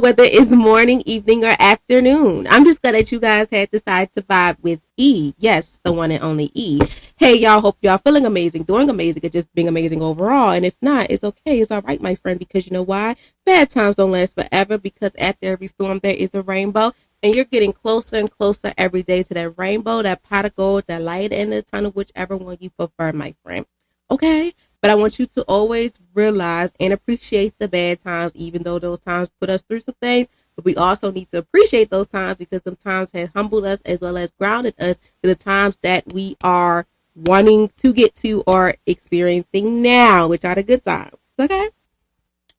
whether it's morning, evening, or afternoon. I'm just glad that you guys had decided to vibe with E. Yes, the one and only E. Hey, y'all, hope y'all feeling amazing, doing amazing, and just being amazing overall. And if not, it's okay. It's all right, my friend, because you know why? Bad times don't last forever, because after every storm, there is a rainbow. And you're getting closer and closer every day to that rainbow, that pot of gold, that light in the tunnel, whichever one you prefer, my friend. Okay? But I want you to always realize and appreciate the bad times, even though those times put us through some things. But we also need to appreciate those times, because some times have humbled us as well as grounded us to the times that we are wanting to get to or experiencing now, which are the good times. Okay?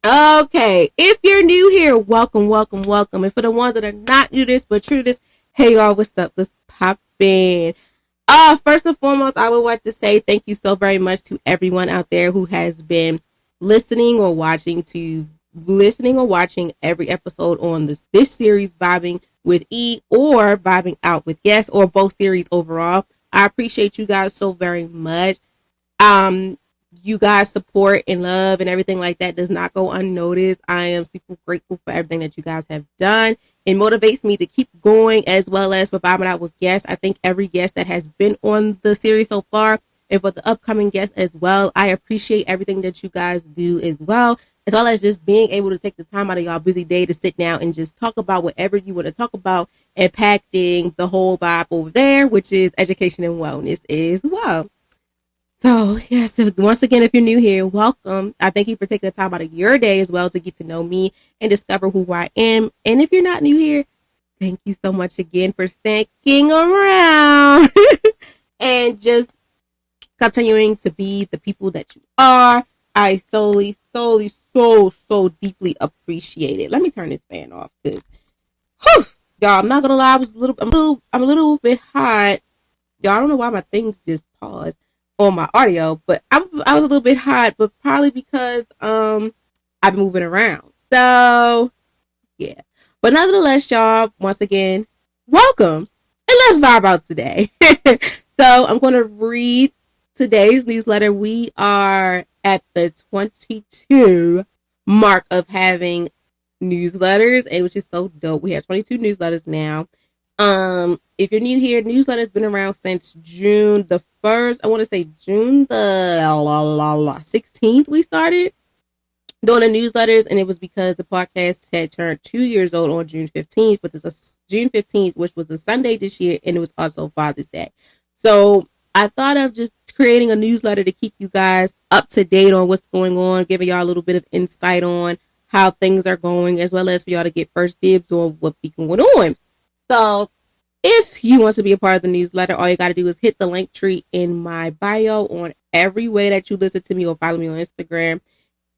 Okay, if you're new here, welcome, welcome, welcome. And for the ones that are not new to this but true to this, hey y'all, what's up? Let's pop in. First and foremost, I would like to say thank you so very much to everyone out there who has been listening or watching every episode on this series, Vibing with E or Vibing Out with Guests, or both series overall. I appreciate you guys so very much. You guys' support and love and everything like that does not go unnoticed. I am super grateful for everything that you guys have done. It motivates me to keep going, as well as for Vibing Out with Guests. I think every guest that has been on the series so far, and for the upcoming guests as well, I appreciate everything that you guys do as well as just being able to take the time out of y'all busy day to sit down and just talk about whatever you want to talk about, impacting the whole vibe over there, which is education and wellness as well. So, yes, once again, if you're new here, welcome. I thank you for taking the time out of your day as well to get to know me and discover who I am. And if you're not new here, thank you so much again for sticking around and just continuing to be the people that you are. I so deeply appreciate it. Let me turn this fan off, because, y'all, I'm not gonna lie, I'm a little bit hot. Y'all, I don't know why my things just paused on my audio, but I was a little bit hot, but probably because I've been moving around. So yeah. But nonetheless, y'all, once again, welcome, and let's vibe out today. So I'm going to read today's newsletter. We are at the 22 mark of having newsletters, and which is so dope. We have 22 newsletters now. If you're new here, newsletter has been around since June the 1st. I want to say June the 16th we started doing the newsletters, and it was because the podcast had turned 2 years old on June 15th, but this is June 15th, which was a Sunday this year, and it was also Father's Day. So I thought of just creating a newsletter to keep you guys up to date on what's going on, giving y'all a little bit of insight on how things are going, as well as for y'all to get first dibs on what be going on. So if you want to be a part of the newsletter, all you got to do is hit the link tree in my bio on every way that you listen to me, or follow me on Instagram.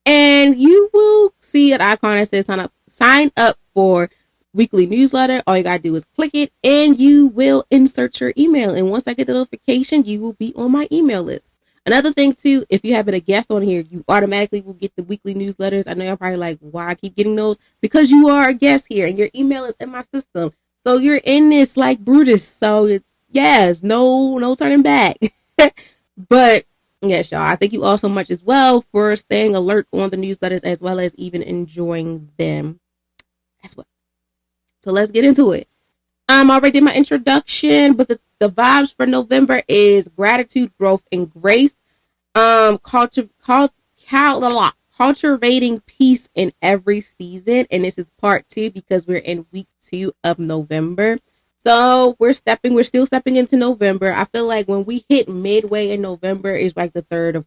And you will see an icon that says sign up for weekly newsletter. All you got to do is click it, and you will insert your email. And once I get the notification, you will be on my email list. Another thing too, if you have been a guest on here, you automatically will get the weekly newsletters. I know you're probably like, why I keep getting those? Because you are a guest here and your email is in my system. So you're in this like Brutus. So yes, no turning back. But yes, y'all, I thank you all so much as well for staying alert on the newsletters, as well as even enjoying them as well. So let's get into it. I already did my introduction, but the vibes for November is gratitude, growth, and grace. Cultivating peace in every season, and this is part 2 because we're in week 2 of November. So we're still stepping into November. I feel like when we hit midway in November is like the third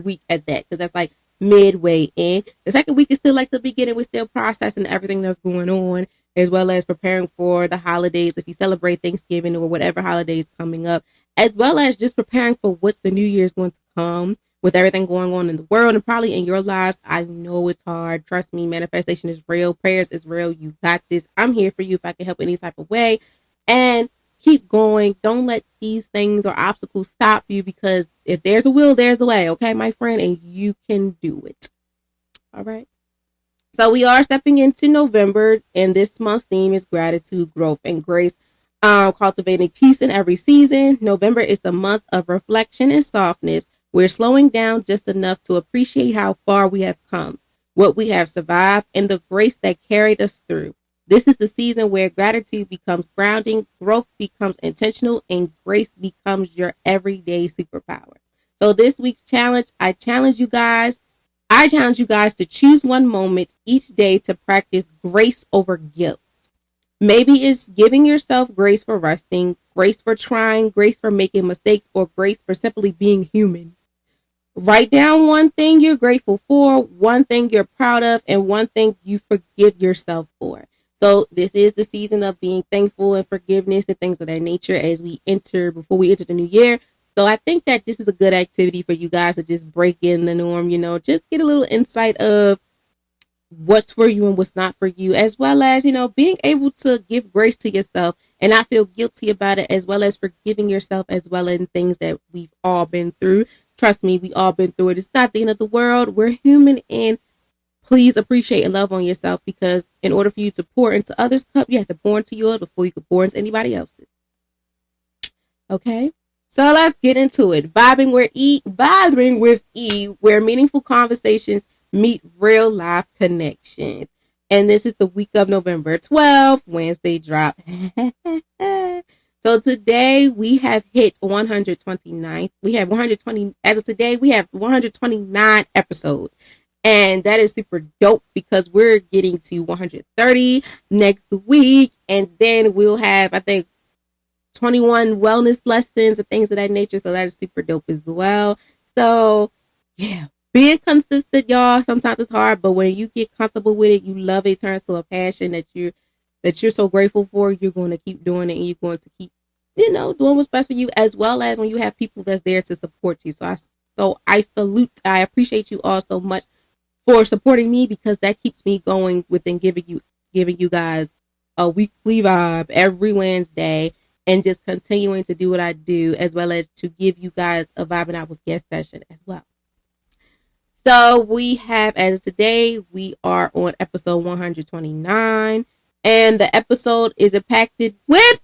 week at that, because that's like midway in. The second week is still like the beginning. We're still processing everything that's going on, as well as preparing for the holidays, if you celebrate Thanksgiving or whatever holiday is coming up, as well as just preparing for what's the new year is going to come. With everything going on in the world and probably in your lives, I know it's hard. Trust me, manifestation is real. Prayers is real. You got this. I'm here for you if I can help any type of way. And keep going. Don't let these things or obstacles stop you, because if there's a will, there's a way. Okay, my friend, and you can do it. All right. So we are stepping into November, and this month's theme is gratitude, growth, and grace. Cultivating peace in every season. November is the month of reflection and softness. We're slowing down just enough to appreciate how far we have come. what we have survived, and the grace that carried us through. This is the season where gratitude becomes grounding, growth becomes intentional, and grace becomes your everyday superpower. So this week's challenge, I challenge you guys to choose one moment each day to practice grace over guilt. Maybe it's giving yourself grace for resting, grace for trying, grace for making mistakes, or grace for simply being human. Write down one thing you're grateful for, one thing you're proud of, and one thing you forgive yourself for. So this is the season of being thankful and forgiveness and things of that nature as before we enter the new year. So I think that this is a good activity for you guys to just break in the norm, just get a little insight of what's for you and what's not for you, as well as, being able to give grace to yourself and not feel guilty about it, as well as forgiving yourself as well in things that we've all been through. Trust me, we all been through it. It's not the end of the world. We're human, and please appreciate and love on yourself, because in order for you to pour into others' cup, you have to pour into yours before you can pour into anybody else's. Okay? So let's get into it. Vibing with E, where meaningful conversations meet real life connections. And this is the week of November 12th, Wednesday drop. So today we have hit 129. We have 120. As of today, we have 129 episodes. And that is super dope because we're getting to 130 next week. And then we'll have, I think, 21 wellness lessons and things of that nature. So that is super dope as well. So yeah, being consistent, y'all. Sometimes it's hard, but when you get comfortable with it, you love it, it turns to a passion that you're so grateful for. You're going to keep doing it, and you're going to keep, doing what's best for you, as well as when you have people that's there to support you. So I appreciate you all so much for supporting me, because that keeps me going within giving you guys a weekly vibe every Wednesday, and just continuing to do what I do, as well as to give you guys a vibing out with guest session as well. So we have, as of today, we are on episode 129, and the episode is impacted with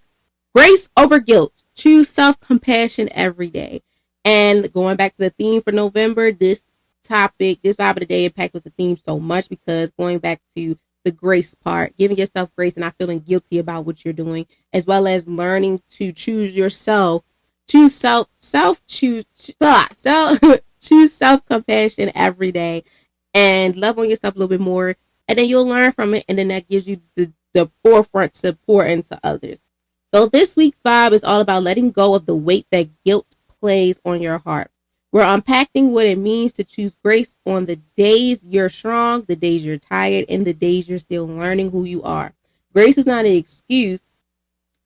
grace over guilt. Choose self-compassion every day. And going back to the theme for November, this vibe of the day impacts with the theme so much, because going back to the grace part, giving yourself grace and not feeling guilty about what you're doing, as well as learning to choose yourself, choose self-compassion every day, and love on yourself a little bit more, and then you'll learn from it, and then that gives you the forefront to pour into others. So this week's vibe is all about letting go of the weight that guilt plays on your heart. We're unpacking what it means to choose grace on the days you're strong, the days you're tired, and the days you're still learning who you are. Grace is not an excuse,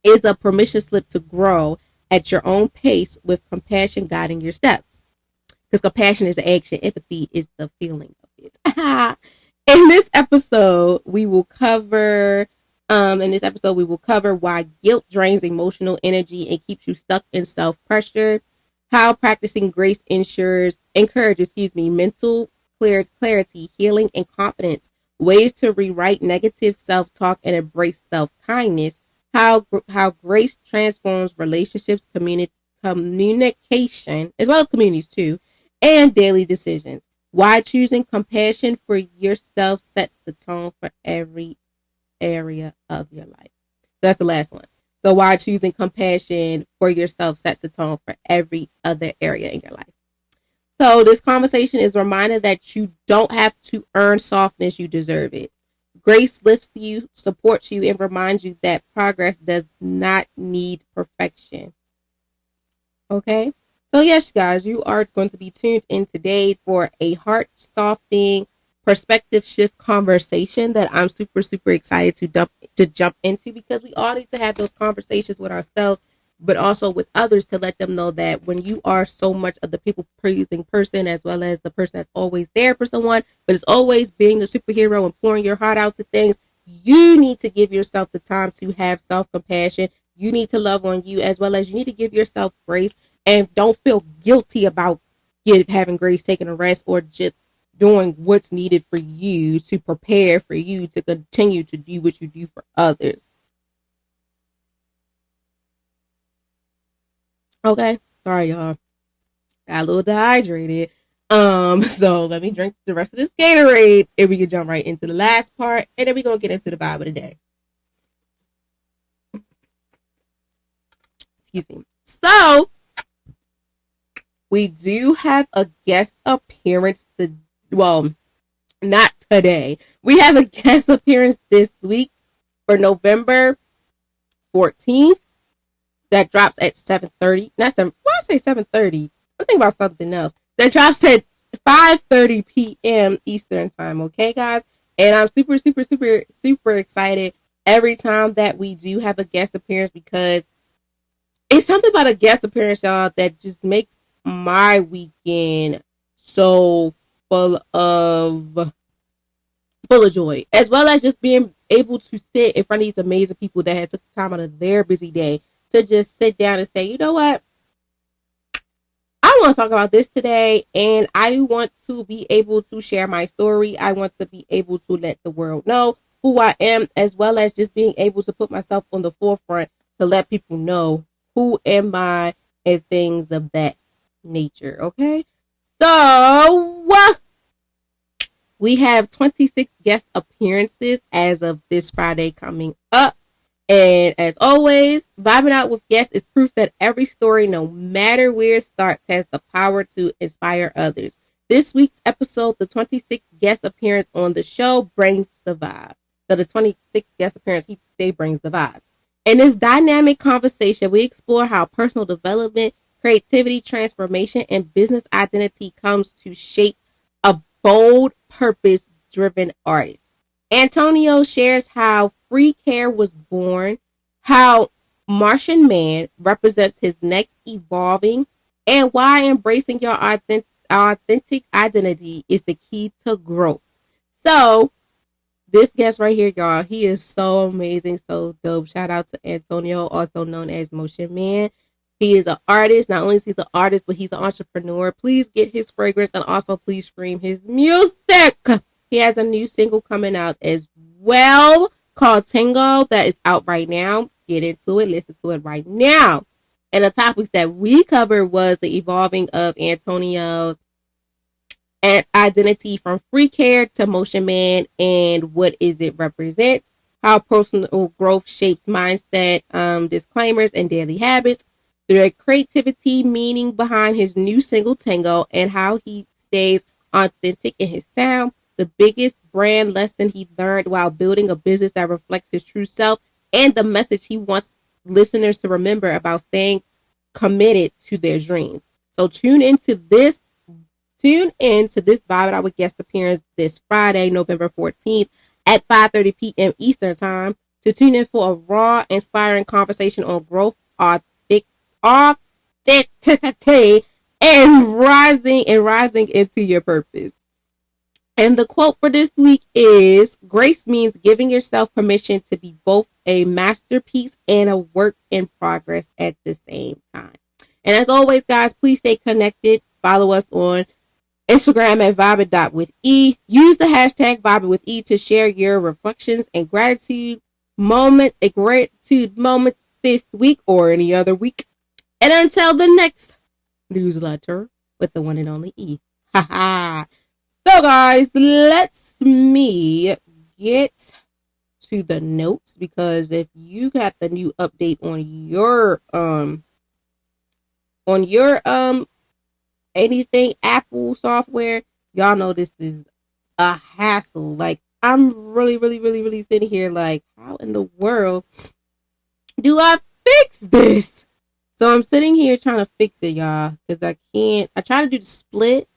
it's a permission slip to grow at your own pace, with compassion guiding your steps. Because compassion is the action, empathy is the feeling of it. In this episode, we will cover why guilt drains emotional energy and keeps you stuck in self-pressure, how practicing grace encourages mental clarity, healing, and confidence, ways to rewrite negative self-talk and embrace self-kindness, how grace transforms relationships, communication, as well as communities too, and daily decisions. Why choosing compassion for yourself sets the tone for every area of your life. So that's the last one. So why choosing compassion for yourself sets the tone for every other area in your life. So this conversation is a reminder that you don't have to earn softness, you deserve it. Grace lifts you, supports you, and reminds you that progress does not need perfection. Okay? So yes, guys, you are going to be tuned in today for a heart softening, perspective shift conversation that I'm super, super excited to jump into, because we all need to have those conversations with ourselves, but also with others, to let them know that when you are so much of the people pleasing person, as well as the person that's always there for someone, but is always being the superhero and pouring your heart out to things, you need to give yourself the time to have self-compassion. You need to love on you, as well as you need to give yourself grace, and don't feel guilty about having grace, taking a rest, or just doing what's needed for you to prepare for you to continue to do what you do for others. Okay, sorry y'all, got a little dehydrated. So let me drink the rest of this Gatorade and we can jump right into the last part, and then we're gonna get into the vibe of the day. Excuse me. So we do have a guest appearance well, not today. We have a guest appearance this week for November 14th. That drops at 7:30. Not 7. Why I say 7:30? I'm thinking about something else. That drops at 5:30 p.m. Eastern time. Okay, guys? And I'm super, super, super, super excited every time that we do have a guest appearance, because it's something about a guest appearance, y'all, that just makes my weekend so full of joy, as well as just being able to sit in front of these amazing people that had took time out of their busy day to just sit down and say, you know what, I want to talk about this today, and I want to be able to share my story. I want to be able to let the world know who I am, as well as just being able to put myself on the forefront to let people know who am I and things of that nature. Okay, so we have 26 guest appearances as of this Friday coming up. And as always, vibing out with guests is proof that every story, no matter where it starts, has the power to inspire others. This week's episode, the 26th guest appearance on the show, brings the vibe. So the 26th guest appearance each day brings the vibe. In this dynamic conversation, we explore how personal development, creativity, transformation, and business identity comes to shape a bold, purpose-driven artist. Antonio shares how free care was born, how Martian Man represents his next evolving, and why embracing your authentic identity is the key to growth. So, this guest right here, y'all, he is so amazing, so dope. Shout out to Antonio, also known as Motion Man. He is an artist. Not only is he an artist, but he's an entrepreneur. Please get his fragrance and also please stream his music. He has a new single coming out as well called Tango that is out right now. Get into it. Listen to it right now. And the topics that we covered was the evolving of Antonio's identity from free care to Motion Man and what is it represents, how personal growth shapes mindset, disclaimers, and daily habits, the creativity meaning behind his new single Tango, and how he stays authentic in his sound, the biggest brand lesson he learned while building a business that reflects his true self, and the message he wants listeners to remember about staying committed to their dreams. So tune into this vibe out guest appearance this Friday, November 14th at 5:30 p.m. Eastern time to tune in for a raw, inspiring conversation on growth, authenticity, and rising into your purpose. And the quote for this week is, grace means giving yourself permission to be both a masterpiece and a work in progress at the same time. And as always, guys, please stay connected. Follow us on Instagram at vibing.with.e. Use the hashtag vibingwithe to share your reflections and gratitude moments this week or any other week. And until the next newsletter with the one and only E. So guys, let's me get to the notes, because if you got the new update on your anything Apple software, y'all know this is a hassle. Like, I'm really sitting here like, how in the world do I fix this? So I'm sitting here trying to fix it, y'all, because I can't. I try to do the split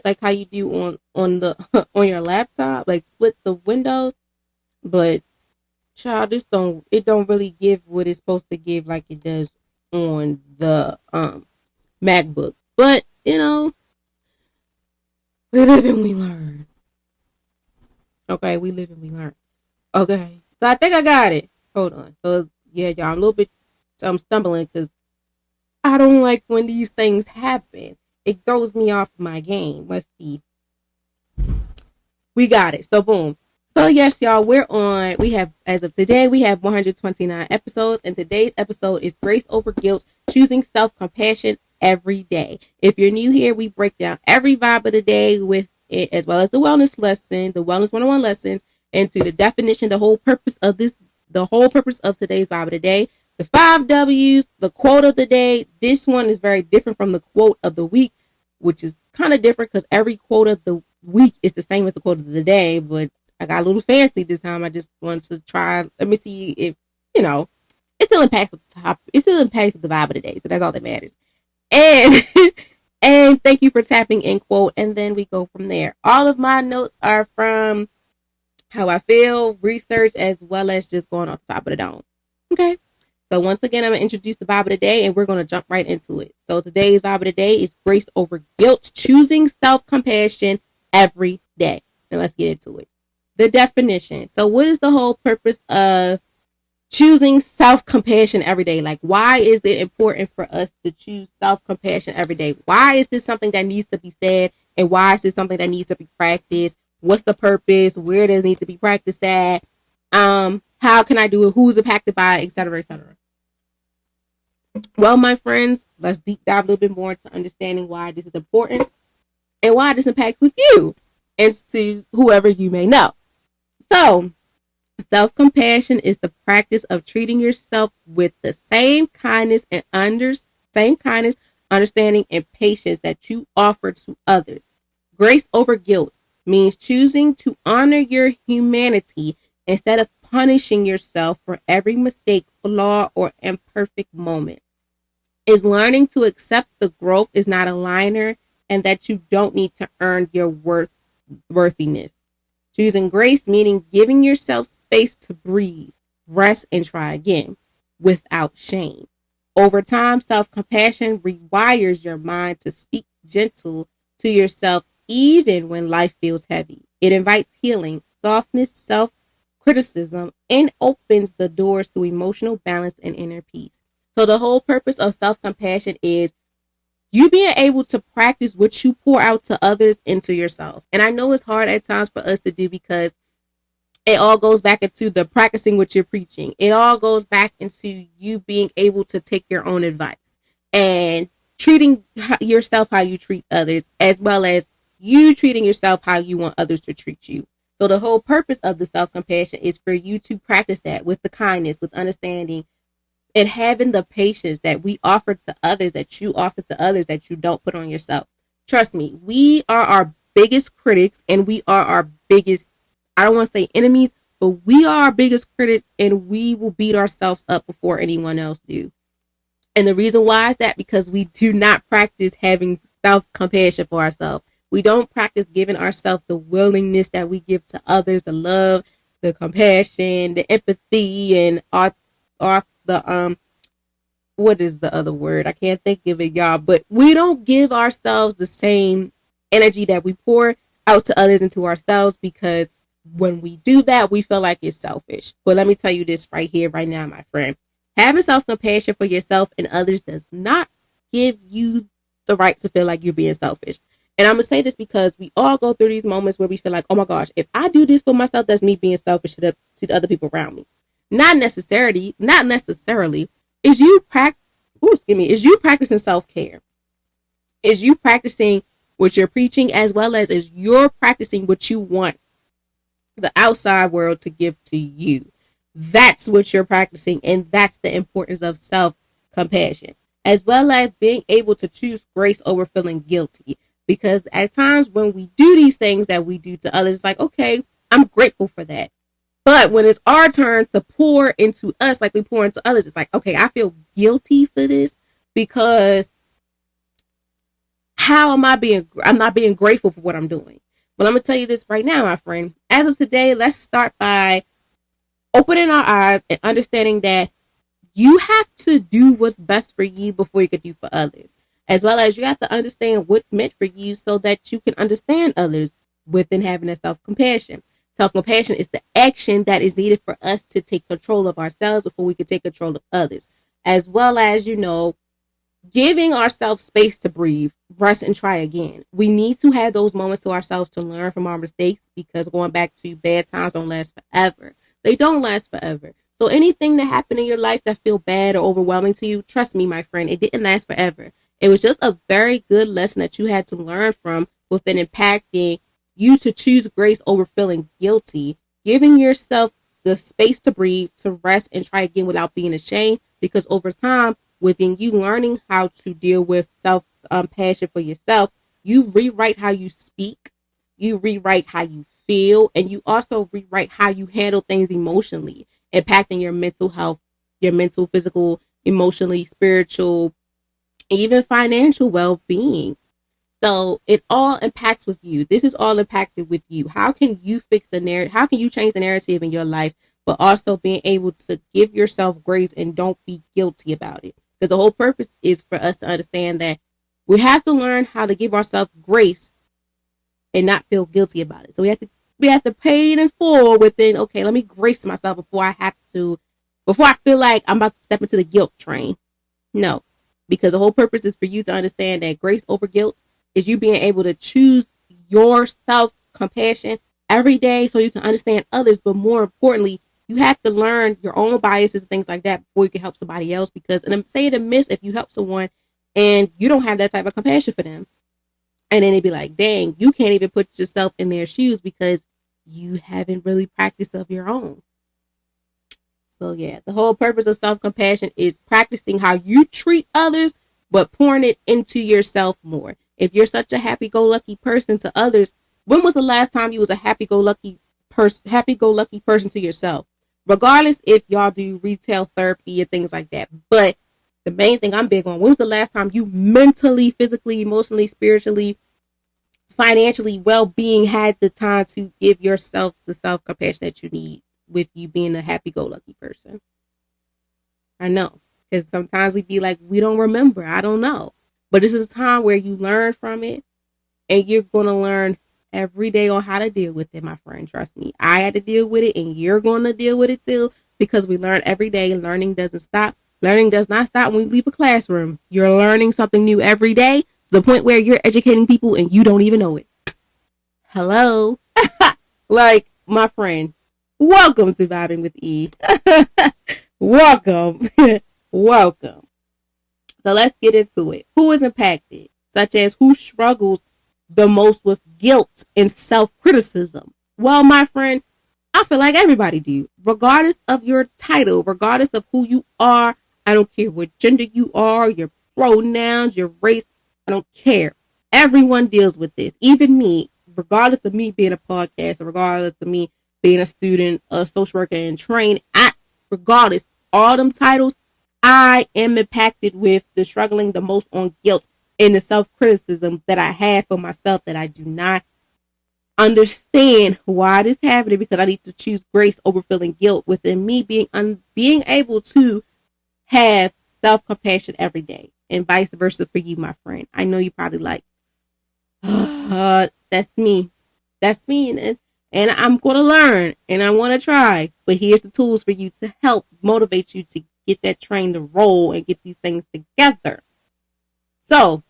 like how you do on the on your laptop, like split the windows, but child, don't really give what it's supposed to give like it does on the MacBook. But we live and we learn. Okay, we live and we learn. Okay, so I think I got it. Hold on. So yeah, y'all, I'm a little bit stumbling because I don't like when these things happen. It throws me off my game. Let's see. We got it. So boom. So yes, y'all, as of today, we have 129 episodes, and today's episode is Grace Over Guilt, Choosing Self-Compassion every day. If you're new here, we break down every vibe of the day with it, as well as the wellness lesson, the wellness 101 lessons, into the definition, the whole purpose of today's vibe of the day, the 5 W's, the quote of the day. This one is very different from the quote of the week, which is kind of different because every quote of the week is the same as the quote of the day, but I got a little fancy this time. I just wanted to try. Let me see if, it still impacts the top. It still impacts the vibe of the day. So that's all that matters. And and thank you for tapping in, quote. And then we go from there. All of my notes are from how I feel, research, as well as just going off the top of the dome. Okay. So once again, I'm going to introduce the vibe of the day, and we're going to jump right into it. So today's vibe of the day is grace over guilt, choosing self-compassion every day. And let's get into it. The definition. So what is the whole purpose of choosing self-compassion every day? Like, why is it important for us to choose self-compassion every day? Why is this something that needs to be said? And why is this something that needs to be practiced? What's the purpose? Where does it need to be practiced at? How can I do it? Who's impacted by it? Et cetera, et cetera. Well, my friends, let's deep dive a little bit more into understanding why this is important and why this impacts with you and to whoever you may know. So, self-compassion is the practice of treating yourself with the same kindness, understanding, and patience that you offer to others. Grace over guilt means choosing to honor your humanity instead of punishing yourself for every mistake, flaw, or imperfect moment. Is learning to accept the growth is not a linear and that you don't need to earn your worthiness. Choosing grace, meaning giving yourself space to breathe, rest, and try again without shame. Over time, self-compassion rewires your mind to speak gentle to yourself even when life feels heavy. It invites healing, softness, self-criticism, and opens the doors to emotional balance and inner peace. So the whole purpose of self-compassion is you being able to practice what you pour out to others into yourself. And I know it's hard at times for us to do because it all goes back into the practicing what you're preaching. It all goes back into you being able to take your own advice and treating yourself how you treat others, as well as you treating yourself how you want others to treat you. So the whole purpose of the self-compassion is for you to practice that with the kindness, with understanding, and having the patience that we offer to others, that you offer to others, that you don't put on yourself. Trust me, we are our biggest critics, and we are our biggest, I don't want to say enemies, but we are our biggest critics, and we will beat ourselves up before anyone else do. And the reason why is that because we do not practice having self-compassion for ourselves. We don't practice giving ourselves the willingness that we give to others, the love, the compassion, the empathy, and what is the other word? I can't think of it, y'all. But we don't give ourselves the same energy that we pour out to others and to ourselves, because when we do that, we feel like it's selfish. But let me tell you this right here, right now, my friend. Having self-compassion for yourself and others does not give you the right to feel like you're being selfish. And I'm going to say this because we all go through these moments where we feel like, oh my gosh, if I do this for myself, that's me being selfish to the other people around me. Not necessarily. Is you practicing self-care? Is you practicing what you're preaching, as well as you're practicing what you want the outside world to give to you? That's what you're practicing, and that's the importance of self-compassion, as well as being able to choose grace over feeling guilty. Because at times when we do these things that we do to others, it's like, okay, I'm grateful for that. But when it's our turn to pour into us like we pour into others, it's like, okay, I feel guilty for this because I'm not being grateful for what I'm doing. But I'm going to tell you this right now, my friend. As of today, let's start by opening our eyes and understanding that you have to do what's best for you before you can do for others. As well as you have to understand what's meant for you so that you can understand others within having that self-compassion. Self-compassion is the action that is needed for us to take control of ourselves before we can take control of others. As well as, giving ourselves space to breathe, rest, and try again. We need to have those moments to ourselves to learn from our mistakes, because going back to bad times don't last forever. They don't last forever. So anything that happened in your life that feel bad or overwhelming to you, trust me, my friend, it didn't last forever. It was just a very good lesson that you had to learn from within impacting you to choose grace over feeling guilty, giving yourself the space to breathe, to rest, and try again without being ashamed. Because over time, within you learning how to deal with self passion for yourself, you rewrite how you speak, you rewrite how you feel, and you also rewrite how you handle things emotionally, impacting your mental health, your mental, physical, emotionally, spiritual, even financial well-being. So it all impacts with you. This is all impacted with you. How can you fix the narrative? How can you change the narrative in your life, but also being able to give yourself grace and don't be guilty about it? Because the whole purpose is for us to understand that we have to learn how to give ourselves grace and not feel guilty about it. So we have to pay it in full within, okay, let me grace myself before I feel like I'm about to step into the guilt train. No, because the whole purpose is for you to understand that grace over guilt is you being able to choose your self compassion every day so you can understand others. But more importantly, you have to learn your own biases and things like that before you can help somebody else. Because, and I'm saying to miss if you help someone and you don't have that type of compassion for them. And then they'd be like, dang, you can't even put yourself in their shoes because you haven't really practiced of your own. So yeah, the whole purpose of self-compassion is practicing how you treat others, but pouring it into yourself more. If you're such a happy-go-lucky person to others, when was the last time you was a happy-go-lucky person to yourself? Regardless if y'all do retail therapy and things like that. But the main thing I'm big on, when was the last time you mentally, physically, emotionally, spiritually, financially, well-being had the time to give yourself the self-compassion that you need with you being a happy-go-lucky person? I know, because sometimes we be like, we don't remember. I don't know. But this is a time where you learn from it, and you're going to learn every day on how to deal with it, my friend. Trust me. I had to deal with it, and you're going to deal with it too, because we learn every day. Learning doesn't stop. Learning does not stop when you leave a classroom. You're learning something new every day to the point where you're educating people and you don't even know it. Hello? Like, my friend, welcome to Vibing with E. Welcome. Welcome. So let's get into it. Who is impacted? Such as who struggles the most with guilt and self-criticism? Well, my friend, I feel like everybody do. Regardless of your title, regardless of who you are, I don't care what gender you are, your pronouns, your race, I don't care. Everyone deals with this. Even me, regardless of me being a podcaster, regardless of me being a student, a social worker, and trained, regardless, all them titles, I am impacted with the struggling the most on guilt and the self-criticism that I have for myself that I do not understand why this is happening, because I need to choose grace over feeling guilt within me, being able to have self-compassion every day, and vice versa for you, my friend. I know you probably like, that's me. That's me. And I'm going to learn and I want to try. But here's the tools for you to help motivate you to get that train to roll and get these things together. So,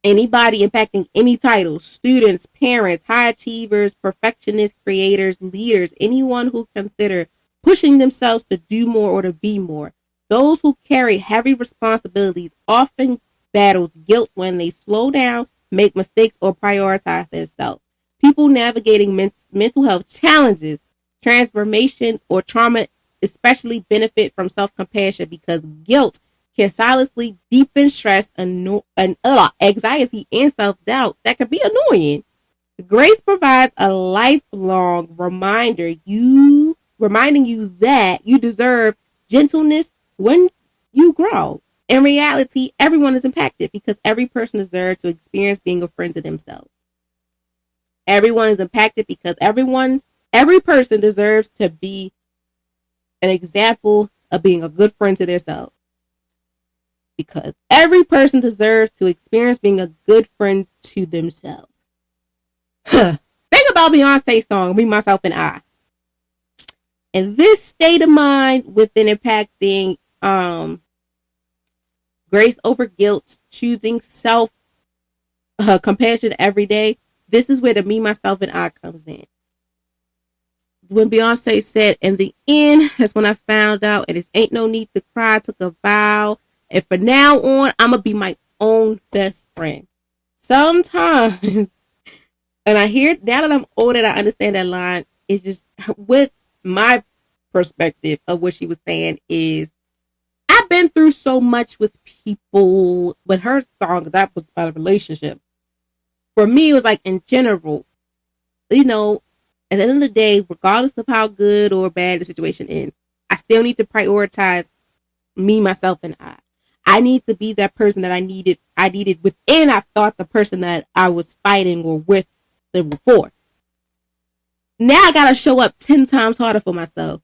anybody impacting any title, students, parents, high achievers, perfectionists, creators, leaders, anyone who consider pushing themselves to do more or to be more. Those who carry heavy responsibilities often battles guilt when they slow down, make mistakes, or prioritize themselves. People navigating mental health challenges, transformations, or trauma especially benefit from self-compassion because guilt can silently deepen stress and anxiety and self-doubt that can be annoying. Grace provides a lifelong reminding you that you deserve gentleness when you grow. In reality, everyone is impacted because every person deserves to experience being a friend to themselves. Everyone is impacted because every person deserves to be an example of being a good friend to themselves. Because every person deserves to experience being a good friend to themselves. Think about Beyonce's song, Me, Myself, and I. And this state of mind within impacting grace over guilt, choosing self compassion every day, this is where the me, myself, and I comes in. When Beyonce said, in the end, that's when I found out, and it ain't no need to cry, I took a vow. And from now on, I'm going to be my own best friend. Sometimes, and I hear now that I'm older, and I understand that line. It's just with my perspective of what she was saying is I've been through so much with people. With her song, that was about a relationship. For me, it was like in general, you know, at the end of the day, regardless of how good or bad the situation is, I still need to prioritize me, myself, and I. I need to be that person that I needed. I needed within. I thought the person that I was fighting or with the before. Now I gotta show up 10 times harder for myself.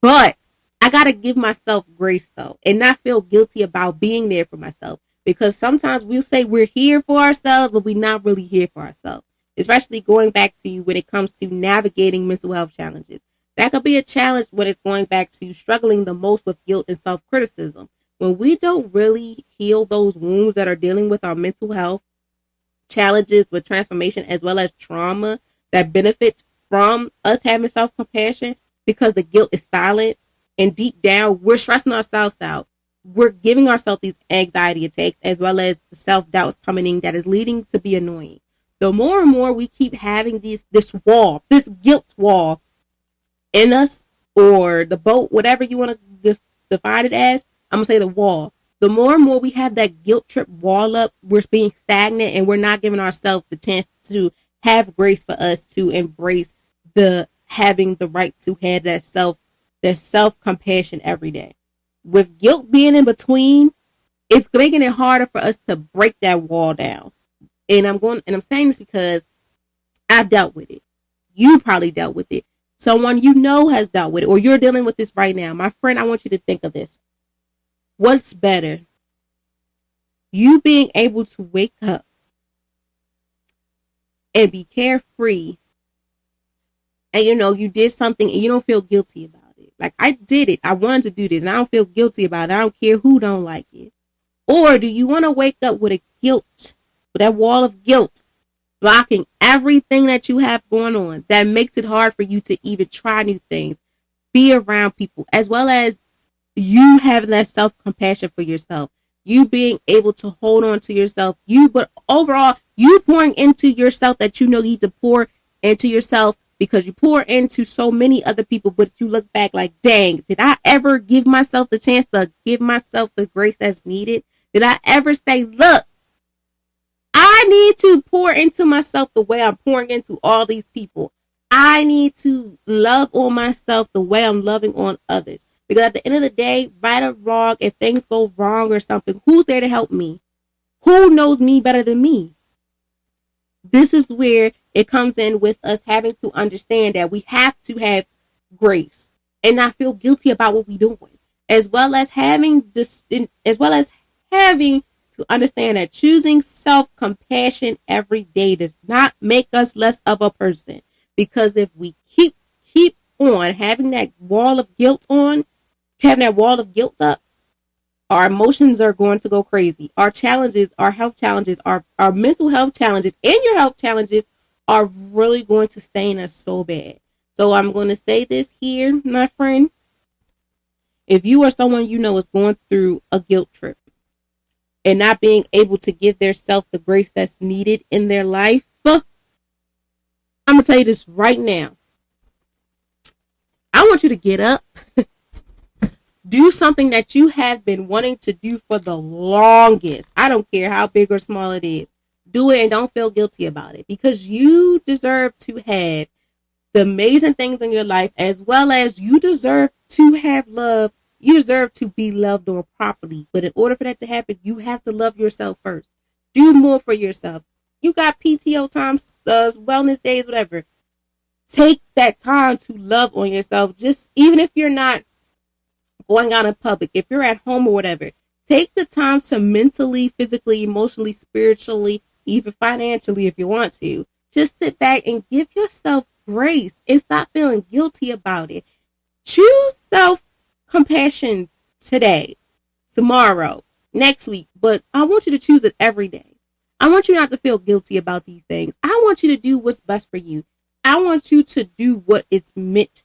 But I gotta give myself grace though and not feel guilty about being there for myself. Because sometimes we'll say we're here for ourselves, but we're not really here for ourselves. Especially going back to when it comes to navigating mental health challenges. That could be a challenge when it's going back to struggling the most with guilt and self-criticism. When we don't really heal those wounds that are dealing with our mental health challenges with transformation as well as trauma that benefits from us having self-compassion because the guilt is silent and deep down we're stressing ourselves out. We're giving ourselves these anxiety attacks as well as the self-doubts coming in that is leading to be annoying. The more and more we keep having this wall, this guilt wall in us or the boat, whatever you want to define it as, I'm going to say the wall. The more and more we have that guilt trip wall up, we're being stagnant and we're not giving ourselves the chance to have grace for us to embrace the having the right to have that self compassion every day. With guilt being in between, it's making it harder for us to break that wall down. And I'm saying this because I've dealt with it. You probably dealt with it. Someone you know has dealt with it, or you're dealing with this right now. My friend, I want you to think of this. What's better? You being able to wake up and be carefree and you did something and you don't feel guilty about it. Like, I did it. I wanted to do this and I don't feel guilty about it. I don't care who don't like it. Or do you want to wake up with that wall of guilt blocking everything that you have going on that makes it hard for you to even try new things, be around people, as well as you having that self-compassion for yourself, you being able to hold on to yourself, but overall, you pouring into yourself that you need to pour into yourself because you pour into so many other people, but you look back like, dang, did I ever give myself the chance to give myself the grace that's needed? Did I ever say, look, I need to pour into myself the way I'm pouring into all these people. I need to love on myself the way I'm loving on others. Because at the end of the day, right or wrong, if things go wrong or something, who's there to help me? Who knows me better than me? This is where it comes in with us having to understand that we have to have grace and not feel guilty about what we're doing, as well as having to understand that choosing self-compassion every day does not make us less of a person. Because if we keep on having that wall of guilt up, our emotions are going to go crazy. Our challenges, our health challenges, our mental health challenges, and your health challenges are really going to stain us so bad. So I'm going to say this here, my friend. If you are someone is going through a guilt trip and not being able to give their self the grace that's needed in their life, I'm going to tell you this right now. I want you to get up. Do something that you have been wanting to do for the longest. I don't care how big or small it is. Do it and don't feel guilty about it, because you deserve to have the amazing things in your life, as well as you deserve to have love. You deserve to be loved on properly. But in order for that to happen, you have to love yourself first. Do more for yourself. You got PTO times, wellness days, whatever. Take that time to love on yourself. Just even if you're not going out in public, if you're at home or whatever, take the time to mentally, physically, emotionally, spiritually, even financially, if you want to, just sit back and give yourself grace and stop feeling guilty about it. Choose self-compassion today, tomorrow, next week, but I want you to choose it every day. I want you not to feel guilty about these things. I want you to do what's best for you. I want you to do what is meant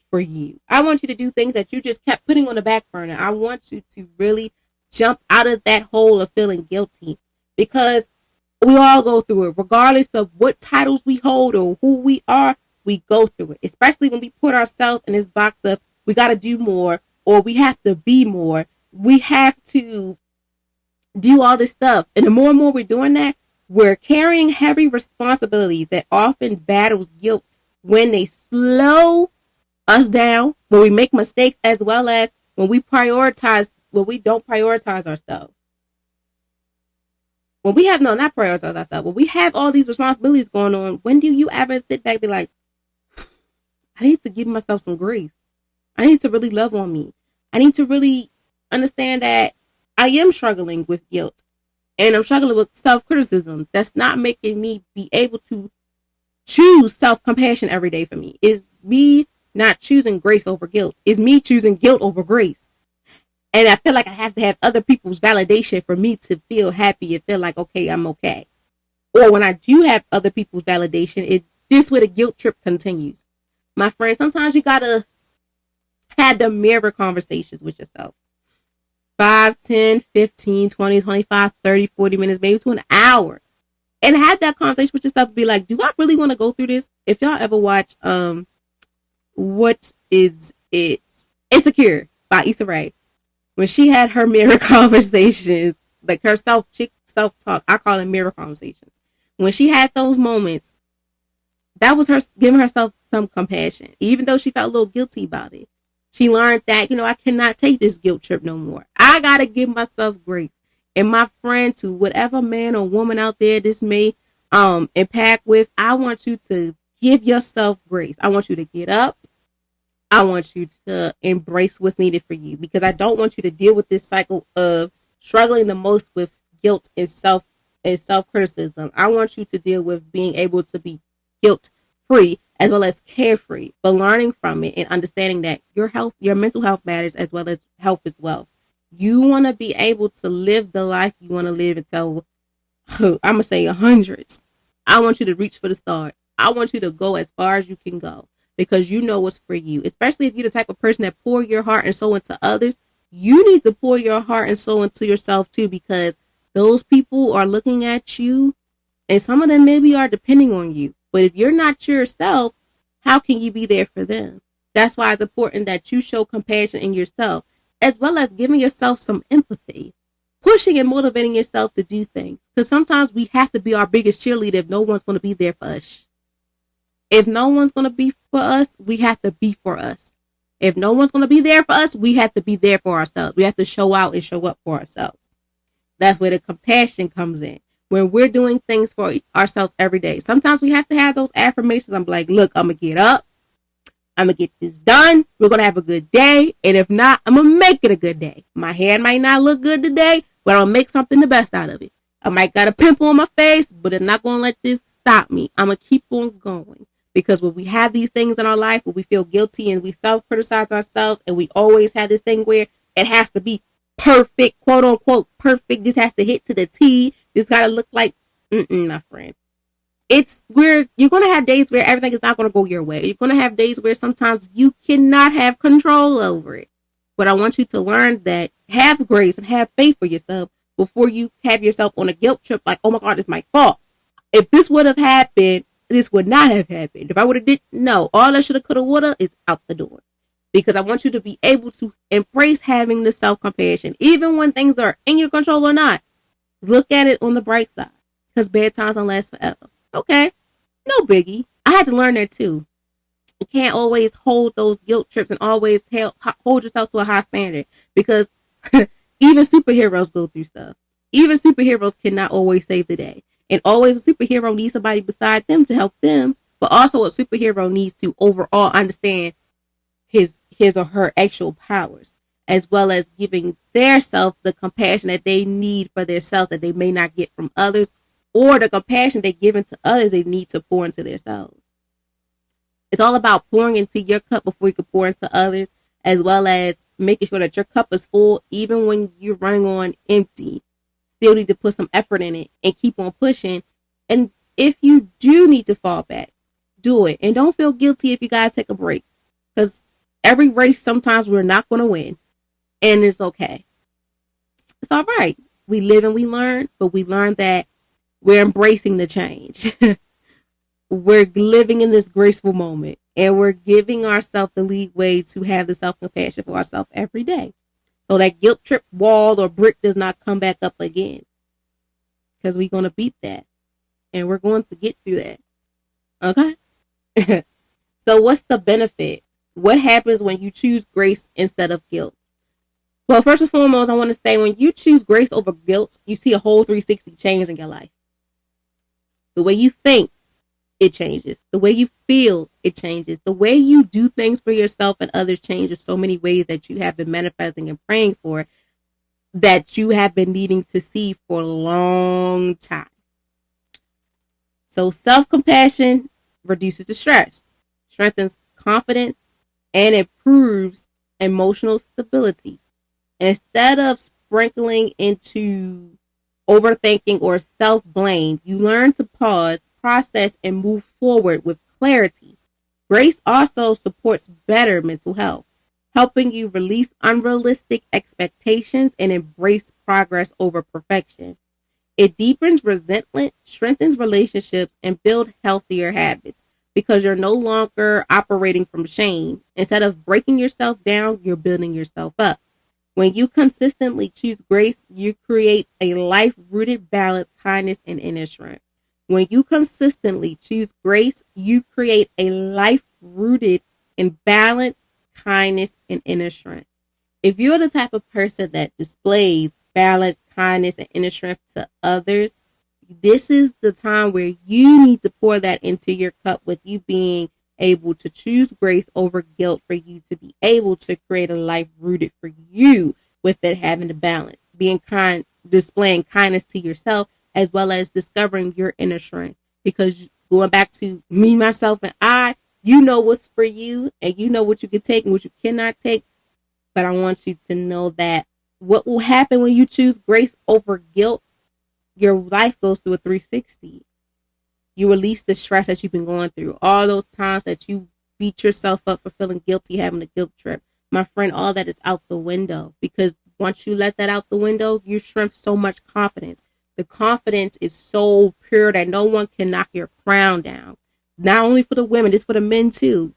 for you. I want you to do things that you just kept putting on the back burner. I want you to really jump out of that hole of feeling guilty, because we all go through it, regardless of what titles we hold or who we are. We go through it, especially when we put ourselves in this box of we got to do more or we have to be more. We have to do all this stuff. And the more and more we're doing that, we're carrying heavy responsibilities that often battles guilt when they slow us down, when we make mistakes, as well as when we don't prioritize ourselves. When we have, no, not prioritize ourselves, when we have all these responsibilities going on, when do you ever sit back and be like, I need to give myself some grace. I need to really love on me. I need to really understand that I am struggling with guilt and I'm struggling with self-criticism. That's not making me be able to choose self-compassion every day for me. Is me not choosing grace over guilt. Is me choosing guilt over grace. And I feel like I have to have other people's validation for me to feel happy and feel like, okay, I'm okay. Or when I do have other people's validation, this where the guilt trip continues. My friend, sometimes you gotta have the mirror conversations with yourself. 5, 10, 15, 20, 25, 30, 40 minutes, maybe to an hour. And have that conversation with yourself and be like, do I really want to go through this? If y'all ever watch What Is It? Insecure by Issa Rae. When she had her mirror conversations, like her self-talk, I call it mirror conversations. When she had those moments, that was her giving herself some compassion, even though she felt a little guilty about it. She learned that, I cannot take this guilt trip no more. I got to give myself grace. And my friend, to whatever man or woman out there this may impact with, I want you to give yourself grace. I want you to get up. I want you to embrace what's needed for you, because I don't want you to deal with this cycle of struggling the most with guilt and self-criticism. I want you to deal with being able to be guilt-free as well as carefree, but learning from it and understanding that your health, your mental health matters as well as health as well. You want to be able to live the life you want to live until, I'm going to say, hundreds. I want you to reach for the stars. I want you to go as far as you can go, because you know what's for you. Especially if you're the type of person that pour your heart and soul into others, you need to pour your heart and soul into yourself too, because those people are looking at you and some of them maybe are depending on you. But if you're not yourself, how can you be there for them? That's why it's important that you show compassion in yourself, as well as giving yourself some empathy, pushing and motivating yourself to do things. Because sometimes we have to be our biggest cheerleader if no one's going to be there for us. If no one's going to be for us, we have to be for us. If no one's going to be there for us, we have to be there for ourselves. We have to show out and show up for ourselves. That's where the compassion comes in. When we're doing things for ourselves every day. Sometimes we have to have those affirmations. I'm like, look, I'm going to get up. I'm going to get this done. We're going to have a good day. And if not, I'm going to make it a good day. My hair might not look good today, but I'll make something the best out of it. I might got a pimple on my face, but I'm not going to let this stop me. I'm going to keep on going. Because when we have these things in our life, when we feel guilty and we self-criticize ourselves, and we always have this thing where it has to be perfect, quote unquote perfect. This has to hit to the T. This got to look like, my friend. It's where you're going to have days where everything is not going to go your way. You're going to have days where sometimes you cannot have control over it. But I want you to learn that, have grace and have faith for yourself before you have yourself on a guilt trip like, oh my God, it's my fault. If this would have happened, this would not have happened. If I would have did, no, all that should have, could have, would have is out the door. Because I want you to be able to embrace having the self-compassion, even when things are in your control or not. Look at it on the bright side, because bad times don't last forever. Okay, no biggie. I had to learn that too. You can't always hold those guilt trips and always hold yourself to a high standard, because even superheroes go through stuff. Even superheroes cannot always save the day. And always a superhero needs somebody beside them to help them. But also a superhero needs to overall understand his or her actual powers, as well as giving their self the compassion that they need for their self that they may not get from others, or the compassion they give into others they need to pour into themselves. It's all about pouring into your cup before you can pour into others, as well as making sure that your cup is full even when you're running on empty. Still need to put some effort in it and keep on pushing. And if you do need to fall back, do it. And don't feel guilty if you guys take a break, because every race sometimes we're not going to win, and it's okay. It's all right. We live and we learn, but we learn that we're embracing the change. We're living in this graceful moment, and we're giving ourselves the leeway to have the self-compassion for ourselves every day. So that guilt trip wall or brick does not come back up again, because we're going to beat that, and we're going to get through that. Okay? So what's the benefit? What happens when you choose grace instead of guilt? Well, first and foremost, I want to say when you choose grace over guilt, you see a whole 360 change in your life. The way you think, it changes. The way you feel, it changes. The way you do things for yourself and others changes so many ways that you have been manifesting and praying for, that you have been needing to see for a long time. So self-compassion reduces the stress, strengthens confidence, and improves emotional stability. Instead of sprinkling into overthinking or self-blame, you learn to pause, process, and move forward with clarity. Grace also supports better mental health, helping you release unrealistic expectations and embrace progress over perfection. It deepens resentment, strengthens relationships, and builds healthier habits because you're no longer operating from shame. Instead of breaking yourself down, you're building yourself up. When you consistently choose grace, you create a life rooted balance, kindness, and inner strength. When you consistently choose grace, you create a life rooted in balance, kindness, and inner strength. If you're the type of person that displays balance, kindness, and inner strength to others, this is the time where you need to pour that into your cup, with you being able to choose grace over guilt, for you to be able to create a life rooted for you, with it having the balance, being kind, displaying kindness to yourself, as well as discovering your inner strength. Because going back to me, myself, and I, you know what's for you, and you know what you can take and what you cannot take. But I want you to know that what will happen when you choose grace over guilt, your life goes through a 360. You release the stress that you've been going through. All those times that you beat yourself up for feeling guilty, having a guilt trip. My friend, all that is out the window. Because once you let that out the window, you shrink so much confidence. The confidence is so pure that no one can knock your crown down. Not only for the women, it's for the men too.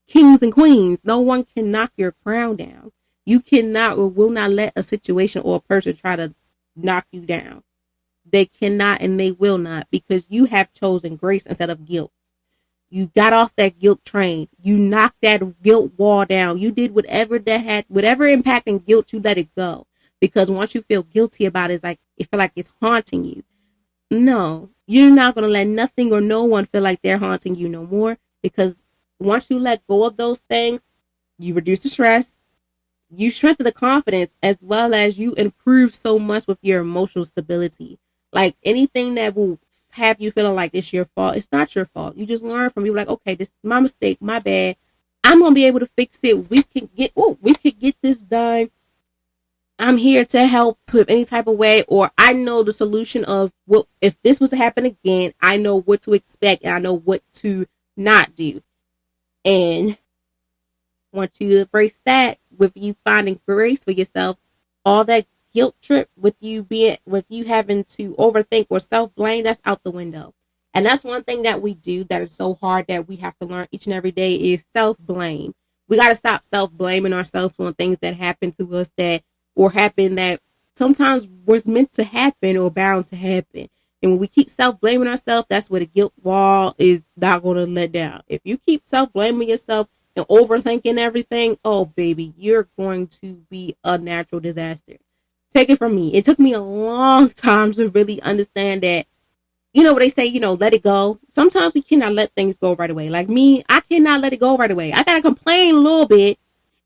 Kings and queens, no one can knock your crown down. You cannot or will not let a situation or a person try to knock you down. They cannot and they will not, because you have chosen grace instead of guilt. You got off that guilt train. You knocked that guilt wall down. You did whatever impacting guilt, you let it go. Because once you feel guilty about it, it's like it feel like it's haunting you. No, you're not going to let nothing or no one feel like they're haunting you no more. Because once you let go of those things, you reduce the stress, you strengthen the confidence, as well as you improve so much with your emotional stability. Like anything that will have you feeling like it's your fault, it's not your fault. You just learn from it. Like, okay, this is my mistake, my bad. I'm gonna be able to fix it. We can get this done. I'm here to help with any type of way, or I know the solution of what if this was to happen again. I know what to expect and I know what to not do. And once you embrace that, with you finding grace for yourself, all that guilt trip with you having to overthink or self-blame, that's out the window. And that's one thing that we do that is so hard, that we have to learn each and every day, is self-blame. We got to stop self-blaming ourselves on things that happen to us that sometimes was meant to happen or bound to happen. And when we keep self-blaming ourselves, that's where the guilt wall is not going to let down. If you keep self-blaming yourself and overthinking everything, oh baby, you're going to be a natural disaster. Take it from me. It took me a long time to really understand that, what they say, let it go. Sometimes we cannot let things go right away. Like me, I cannot let it go right away. I got to complain a little bit.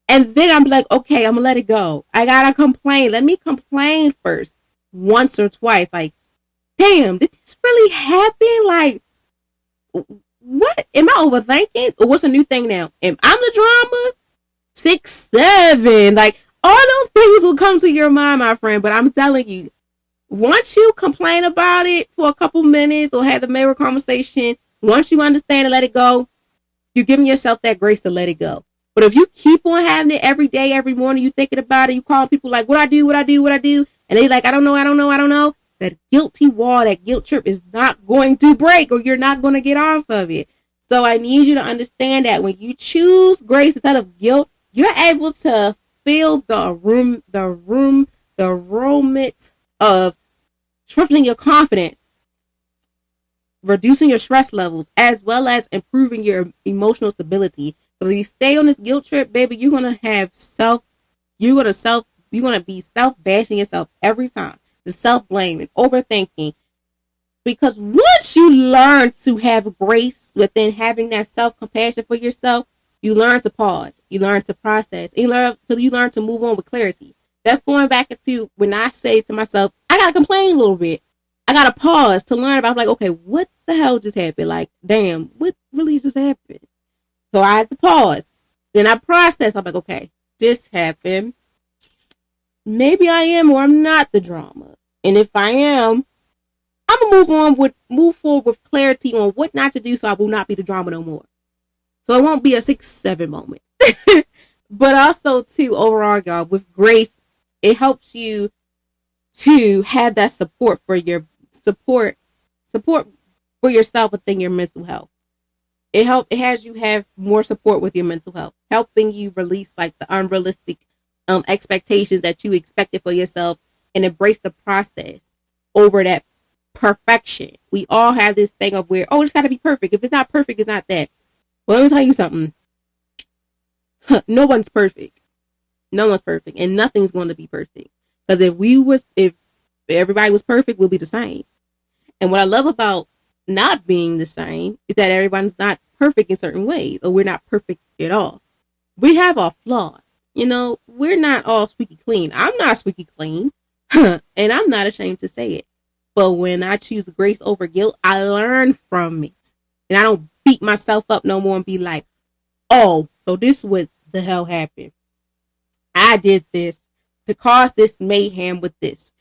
And then I'm like, okay, I'm going to let it go. I got to complain. Let me complain first, once or twice. Like, damn, did this really happen? Like, what? Am I overthinking? Or what's a new thing now? Am I the drama? 6, 7. Like, all those things will come to your mind, my friend. But I'm telling you, once you complain about it for a couple minutes or have the mirror conversation, once you understand and let it go, you're giving yourself that grace to let it go. But if you keep on having it every day, every morning, you thinking about it, you call people like, what I do, what I do, what I do, and they like, I don't know, I don't know, I don't know. That guilty wall, that guilt trip is not going to break, or you're not going to get off of it. So I need you to understand that when you choose grace instead of guilt, you're able to feel the romance of strengthening your confidence, reducing your stress levels, as well as improving your emotional stability. Because if you stay on this guilt trip, baby, you're gonna be self bashing yourself every time, the self blaming, overthinking. Because once you learn to have grace within having that self compassion for yourself, you learn to pause, you learn to process, and you learn to move on with clarity. That's going back into when I say to myself, I gotta complain a little bit. I gotta pause to learn about, like, okay, what the hell just happened? Like, damn, what really just happened? So I have to pause. Then I process. I'm like, okay, this happened. Maybe I am or I'm not the drama. And if I am, I'm gonna move forward with clarity on what not to do, so I will not be the drama no more. So it won't be a 6-7 moment. But also too, overall, y'all, with grace, it helps you to have that support for yourself within your mental health. It has you have more support with your mental health, helping you release like the unrealistic expectations that you expected for yourself, and embrace the process over that perfection. We all have this thing of where, oh, it's got to be perfect. If it's not perfect, it's not that. Well, let me tell you something. No one's perfect. No one's perfect, and nothing's going to be perfect. Because if everybody was perfect, we'll be the same. And what I love about not being the same is that everyone's not perfect in certain ways, or we're not perfect at all. We have our flaws. We're not all squeaky clean. I'm not squeaky clean, and I'm not ashamed to say it. But when I choose grace over guilt, I learn from it, and I don't beat myself up no more and be like, oh, so this is what the hell happened. I did this to cause this mayhem with this.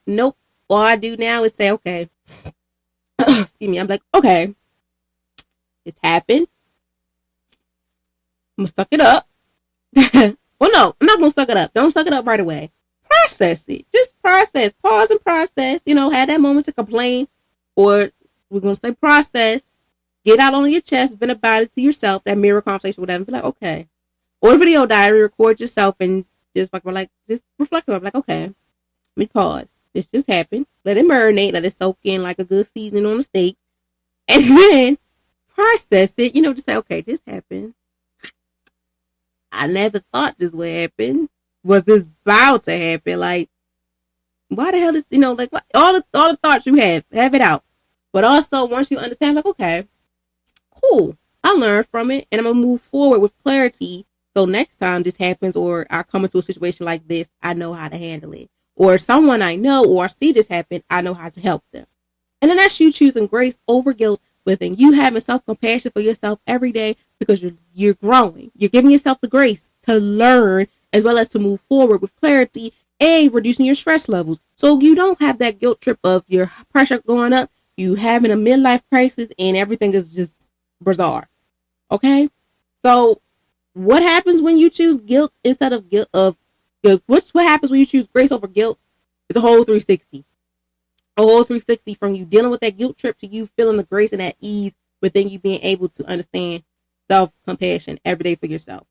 Nope. All I do now is say, okay, excuse me. I'm like, okay, this happened. I'm gonna suck it up. Well, no, I'm not gonna suck it up. Don't suck it up right away. Process it. Just process. Pause and process. Have that moment to complain, or we're gonna say process. Get out on your chest, vent about it to yourself. That mirror conversation, whatever. Be like, okay. Or video diary. Record yourself and just reflect on it. Like, okay, let me pause. This just happened. Let it marinate. Let it soak in like a good seasoning on a steak, and then process it. Just say, okay, this happened. I never thought this would happen. Was this about to happen? Like, why the hell is, like, what, all the thoughts you have it out. But also, once you understand, like, okay, cool, I learned from it, and I'm gonna move forward with clarity. So next time this happens, or I come into a situation like this, I know how to handle it. Or someone I know or see this happen, I know how to help them. And then that's you choosing grace over guilt, within you having self-compassion for yourself every day, because you're growing. You're giving yourself the grace to learn, as well as to move forward with clarity and reducing your stress levels. So you don't have that guilt trip of your pressure going up, you having a midlife crisis, and everything is just bizarre. Okay? So what happens when you choose guilt instead of guilt of guilt? What happens when you choose grace over guilt? It's a whole 360. A whole 360 from you dealing with that guilt trip to you feeling the grace and that ease within you being able to understand self-compassion every day for yourself.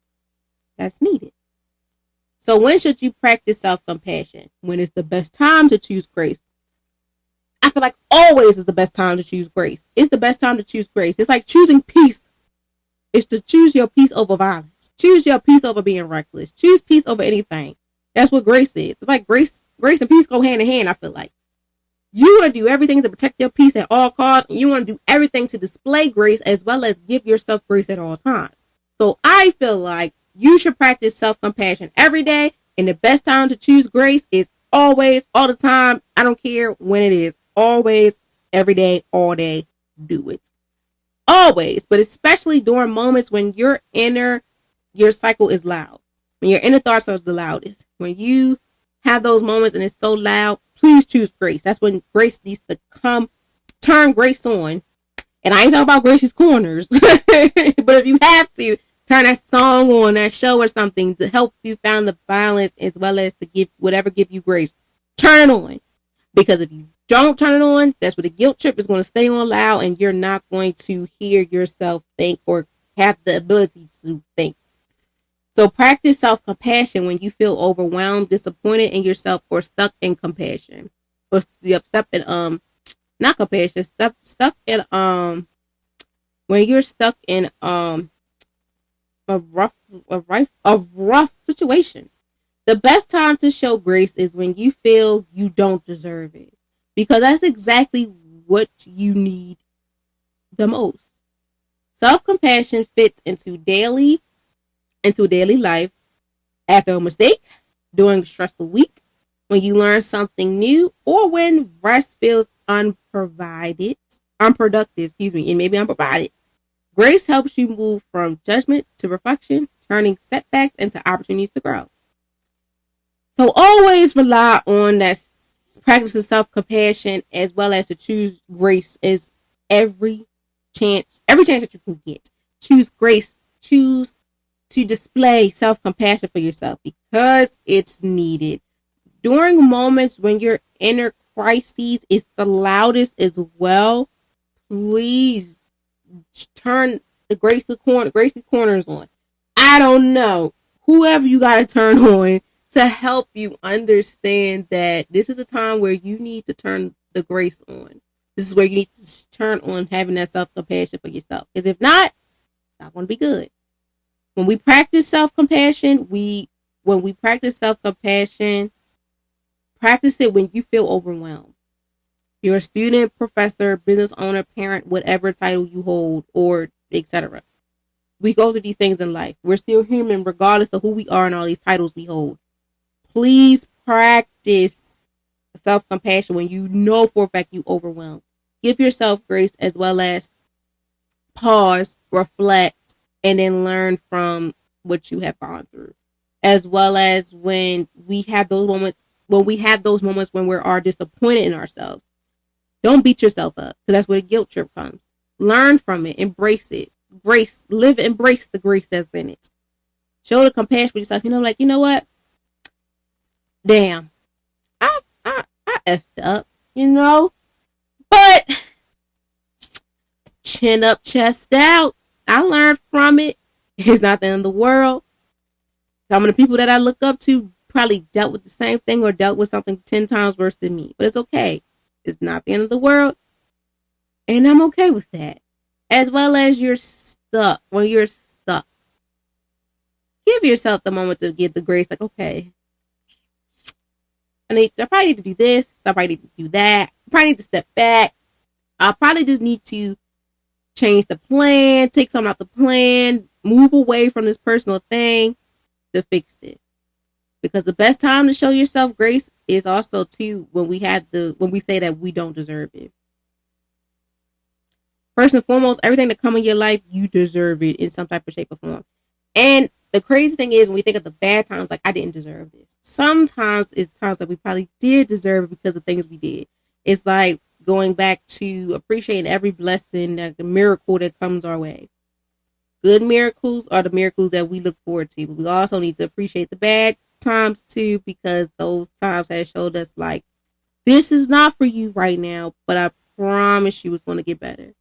That's needed. So when should you practice self-compassion? When is the best time to choose grace? I feel like always is the best time to choose grace. It's the best time to choose grace. It's like choosing peace. It's to choose your peace over violence. Choose your peace over being reckless. Choose peace over anything. That's what grace is. It's like grace and peace go hand in hand, I feel like. You want to do everything to protect your peace at all costs. And you want to do everything to display grace, as well as give yourself grace at all times. So I feel like you should practice self-compassion every day. And the best time to choose grace is always, all the time. I don't care when it is. Always, every day, all day. Do it. Always. But especially during moments when your cycle is loud. When your inner thoughts are the loudest. When you have those moments and it's so loud, please choose grace. That's when grace needs to come. Turn grace on. And I ain't talking about Grace's Corners. But if you have to, turn that song on, that show or something to help you find the balance as well as to give you grace. Turn it on. Because if you don't turn it on, that's where the guilt trip is going to stay on loud and you're not going to hear yourself think or have the ability to think. So practice self-compassion when you feel overwhelmed, disappointed in yourself, or stuck in compassion. Or stuck in not compassion, stuck in when you're stuck in a rough situation. The best time to show grace is when you feel you don't deserve it. Because that's exactly what you need the most. Self-compassion fits into daily life, after a mistake, during a stressful week, when you learn something new, or when rest feels unproductive, and maybe unprovided. Grace helps you move from judgment to reflection, turning setbacks into opportunities to grow. So always rely on that practice of self-compassion as well as to choose grace as every chance that you can get. Choose grace. Choose to display self-compassion for yourself because it's needed. During moments when your inner crises is the loudest as well, please turn the Gracie corners on. I don't know. Whoever you got to turn on to help you understand that this is a time where you need to turn the grace on. This is where you need to turn on having that self-compassion for yourself. Because if not, it's not going to be good. When we practice self-compassion, practice it when you feel overwhelmed. You're a student, professor, business owner, parent, whatever title you hold, or etc. We go through these things in life. We're still human regardless of who we are and all these titles we hold. Please practice self-compassion when you know for a fact you overwhelmed. Give yourself grace as well as pause, reflect, and then learn from what you have gone through. As well as when we have those moments when we are disappointed in ourselves. Don't beat yourself up because that's where the guilt trip comes. Learn from it, embrace it. Embrace the grace that's in it. Show the compassion for yourself. You know what? Damn, I effed up, but chin up, chest out. I learned from it. It's not the end of the world. Some of the people that I look up to probably dealt with the same thing or dealt with something 10 times worse than me, but it's okay. It's not the end of the world, and I'm okay with that. As well as when you're stuck, give yourself the moment to give the grace, like, okay, I probably need to do this. I probably need to do that. I probably need to step back. I probably just need to change the plan, take something out the plan, move away from this personal thing to fix this. Because the best time to show yourself grace is also too when we say that we don't deserve it. First and foremost, everything that comes in your life, you deserve it in some type of shape or form. And the crazy thing is when we think of the bad times, like I didn't deserve this. Sometimes it's times that we probably did deserve it because of things we did. It's like going back to appreciating every blessing, the miracle that comes our way. Good miracles are the miracles that we look forward to, but we also need to appreciate the bad times too, because those times have showed us like, this is not for you right now, but I promise you it's going to get better.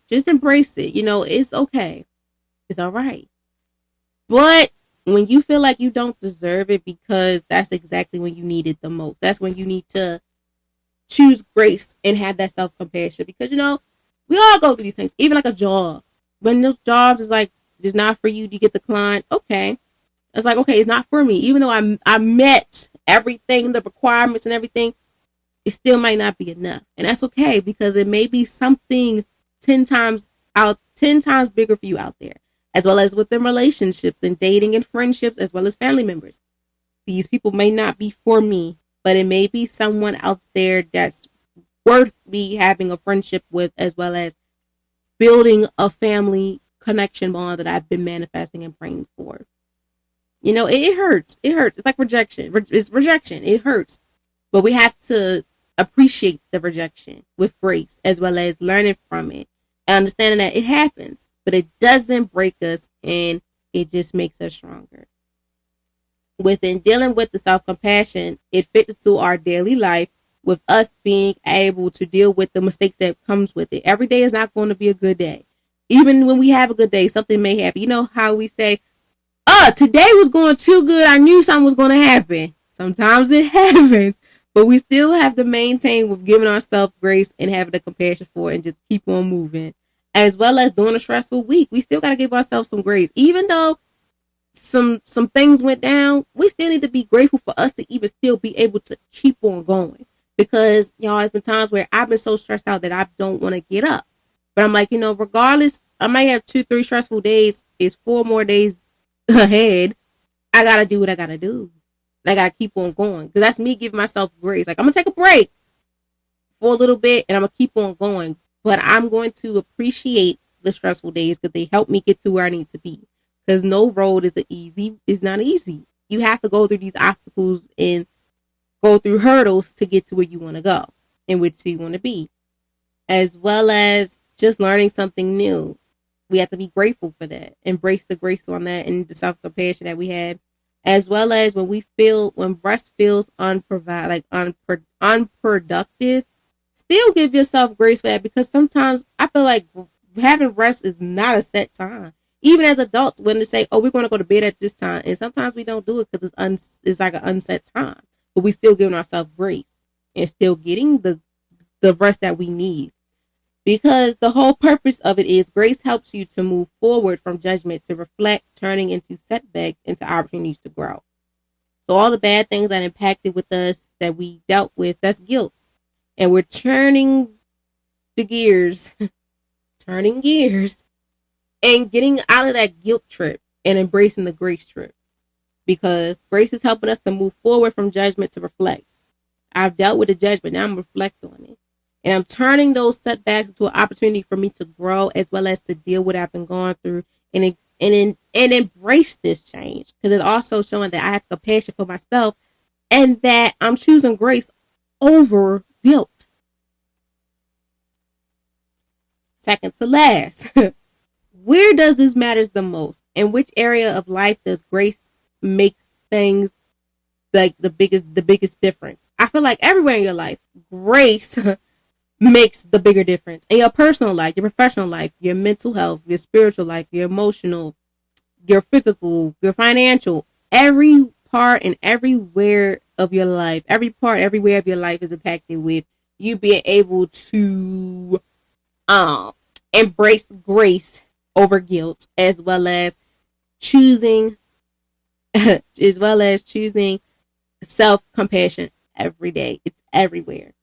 Just embrace it. It's okay. It's all right. But when you feel like you don't deserve it, because that's exactly when you need it the most. That's when you need to choose grace and have that self-compassion. Because, we all go through these things, even like a job. When those jobs is like, it's not for you, you get declined. Okay. It's like, okay, it's not for me. Even though I met everything, the requirements and everything, it still might not be enough. And that's okay, because it may be something 10 times bigger for you out there, as well as within relationships and dating and friendships, as well as family members. These people may not be for me, but it may be someone out there that's worth me having a friendship with, as well as building a family connection bond that I've been manifesting and praying for. It hurts. It hurts. It's like rejection. It's rejection. It hurts. But we have to appreciate the rejection with grace, as well as learning from it and understanding that it happens. but it doesn't break us, and it just makes us stronger. Within dealing with the self-compassion, it fits to our daily life with us being able to deal with the mistakes that comes with it. Every day is not going to be a good day. Even when we have a good day, something may happen. You know how we say, today was going too good. I knew something was going to happen. Sometimes it happens, but we still have to maintain with giving ourselves grace and having the compassion for it and just keep on moving. As well as during a stressful week, we still got to give ourselves some grace. Even though some things went down, we still need to be grateful for us to even still be able to keep on going. Because, y'all, there's been times where I've been so stressed out that I don't want to get up. But I'm like, regardless, I might have 2-3 stressful days. It's 4 more days ahead. I gotta do what I gotta do. I gotta keep on going. Because that's me giving myself grace. Like, I'm gonna take a break for a little bit and I'm gonna keep on going. But I'm going to appreciate the stressful days because they help me get to where I need to be. Because no road is not easy. You have to go through these obstacles and go through hurdles to get to where you want to go and which you want to be. As well as just learning something new. We have to be grateful for that. Embrace the grace on that and the self-compassion that we have. As well as when rest feels unproductive, still give yourself grace for that, because sometimes I feel like having rest is not a set time. Even as adults, when they say, "Oh, we're going to go to bed at this time," and sometimes we don't do it because it's like an unset time, but we still giving ourselves grace and still getting the rest that we need. Because the whole purpose of it is grace helps you to move forward from judgment to reflect, turning into setbacks into opportunities to grow. So all the bad things that impacted with us that we dealt with, that's guilt. And we're turning the gears, turning gears and getting out of that guilt trip and embracing the grace trip. Because grace is helping us to move forward from judgment to reflect. I've dealt with the judgment, now I'm reflecting on it. And I'm turning those setbacks into an opportunity for me to grow, as well as to deal with what I've been going through and embrace this change. Because it's also showing that I have compassion for myself and that I'm choosing grace over guilt. Second to last, where does this matter the most? In which area of life does grace make things like the biggest difference? I feel like everywhere in your life, grace makes the bigger difference. In your personal life, your professional life, your mental health, your spiritual life, your emotional, your physical, your financial, every part and everywhere of your life, everywhere of your life is impacted with you being able to embrace grace over guilt, as well as choosing self-compassion every day. It's everywhere.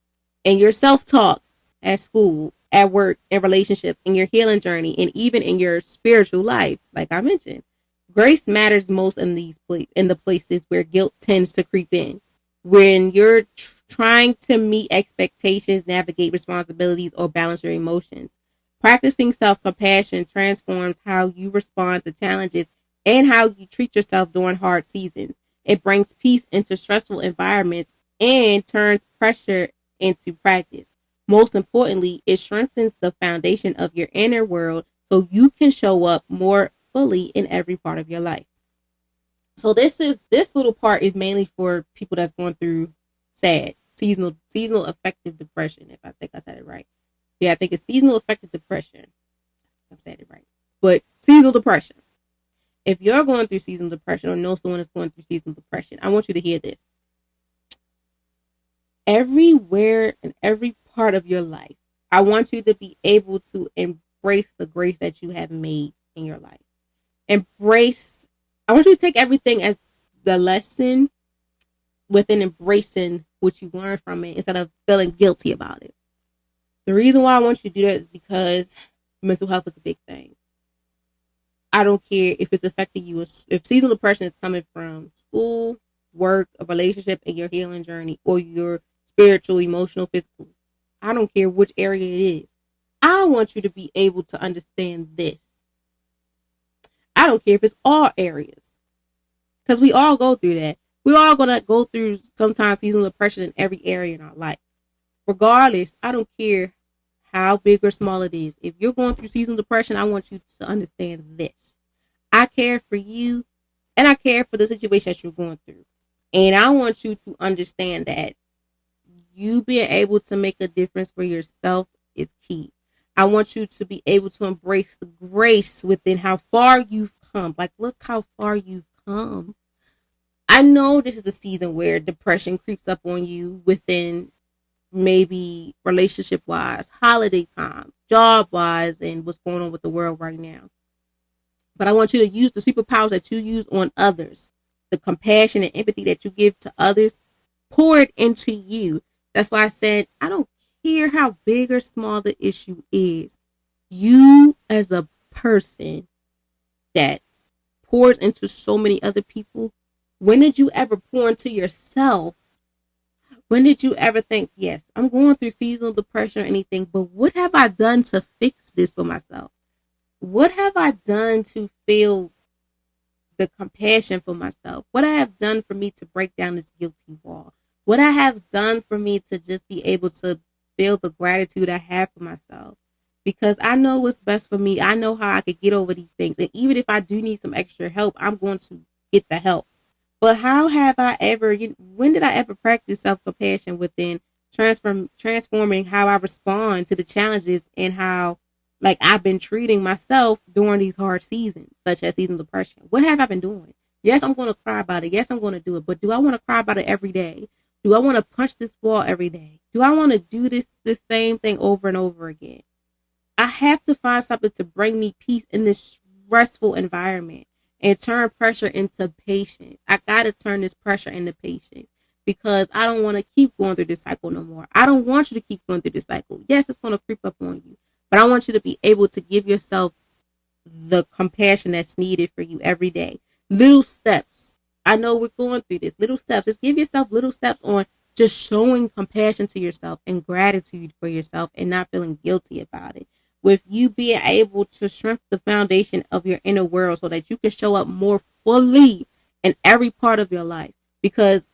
And your self-talk at school, at work, in relationships, in your healing journey, and even in your spiritual life, like I mentioned. Grace matters most in the places where guilt tends to creep in. When you're trying to meet expectations, navigate responsibilities, or balance your emotions. Practicing self-compassion transforms how you respond to challenges and how you treat yourself during hard seasons. It brings peace into stressful environments and turns pressure into practice. Most importantly, it strengthens the foundation of your inner world so you can show up more fully in every part of your life. So this little part is mainly for people that's going through seasonal affective depression, if I think I said it right. Yeah, I think it's seasonal affective depression. I've said it right. But seasonal depression. If you're going through seasonal depression or know someone is going through seasonal depression, I want you to hear this. Everywhere and every part of your life, I want you to be able to embrace the grace that you have made in your life. I want you to take everything as the lesson within embracing what you learned from it instead of feeling guilty about it. The reason why I want you to do that is because mental health is a big thing. I don't care if it's affecting you. If seasonal depression is coming from school, work, a relationship, and your healing journey, or your spiritual, emotional, physical. I don't care which area it is. I want you to be able to understand this. I don't care if it's all areas. Because we all go through that. We're all going to go through sometimes seasonal depression in every area in our life. Regardless, I don't care how big or small it is. If you're going through seasonal depression, I want you to understand this. I care for you and I care for the situation that you're going through. And I want you to understand that you being able to make a difference for yourself is key. I want you to be able to embrace the grace within how far you've come. Like, look how far you've come. I know this is a season where depression creeps up on you within maybe relationship wise, holiday time, job wise, and what's going on with the world right now. But I want you to use the superpowers that you use on others, the compassion and empathy that you give to others, pour it into you. That's why I said, I don't care how big or small the issue is. You as a person that pours into so many other people, when did you ever pour into yourself? When did you ever think, yes, I'm going through seasonal depression or anything, but what have I done to fix this for myself? What have I done to feel the compassion for myself? What I have done for me to break down this guilty wall? What I have done for me to just be able to feel the gratitude I have for myself? Because I know what's best for me. I know how I could get over these things. And even if I do need some extra help, I'm going to get the help. But how have I ever, when did I ever practice self-compassion within transforming how I respond to the challenges and how, like, I've been treating myself during these hard seasons, such as seasonal depression? What have I been doing? Yes, I'm going to cry about it. Yes, I'm going to do it. But do I want to cry about it every day? Do I want to punch this wall every day? Do I want to do this same thing over and over again? I have to find something to bring me peace in this stressful environment and turn pressure into patience. I got to turn this pressure into patience because I don't want to keep going through this cycle no more. I don't want you to keep going through this cycle. Yes, it's going to creep up on you, but I want you to be able to give yourself the compassion that's needed for you every day. Little steps. I know we're going through this. Little steps. Just give yourself little steps on just showing compassion to yourself and gratitude for yourself and not feeling guilty about it. With you being able to strengthen the foundation of your inner world so that you can show up more fully in every part of your life. Because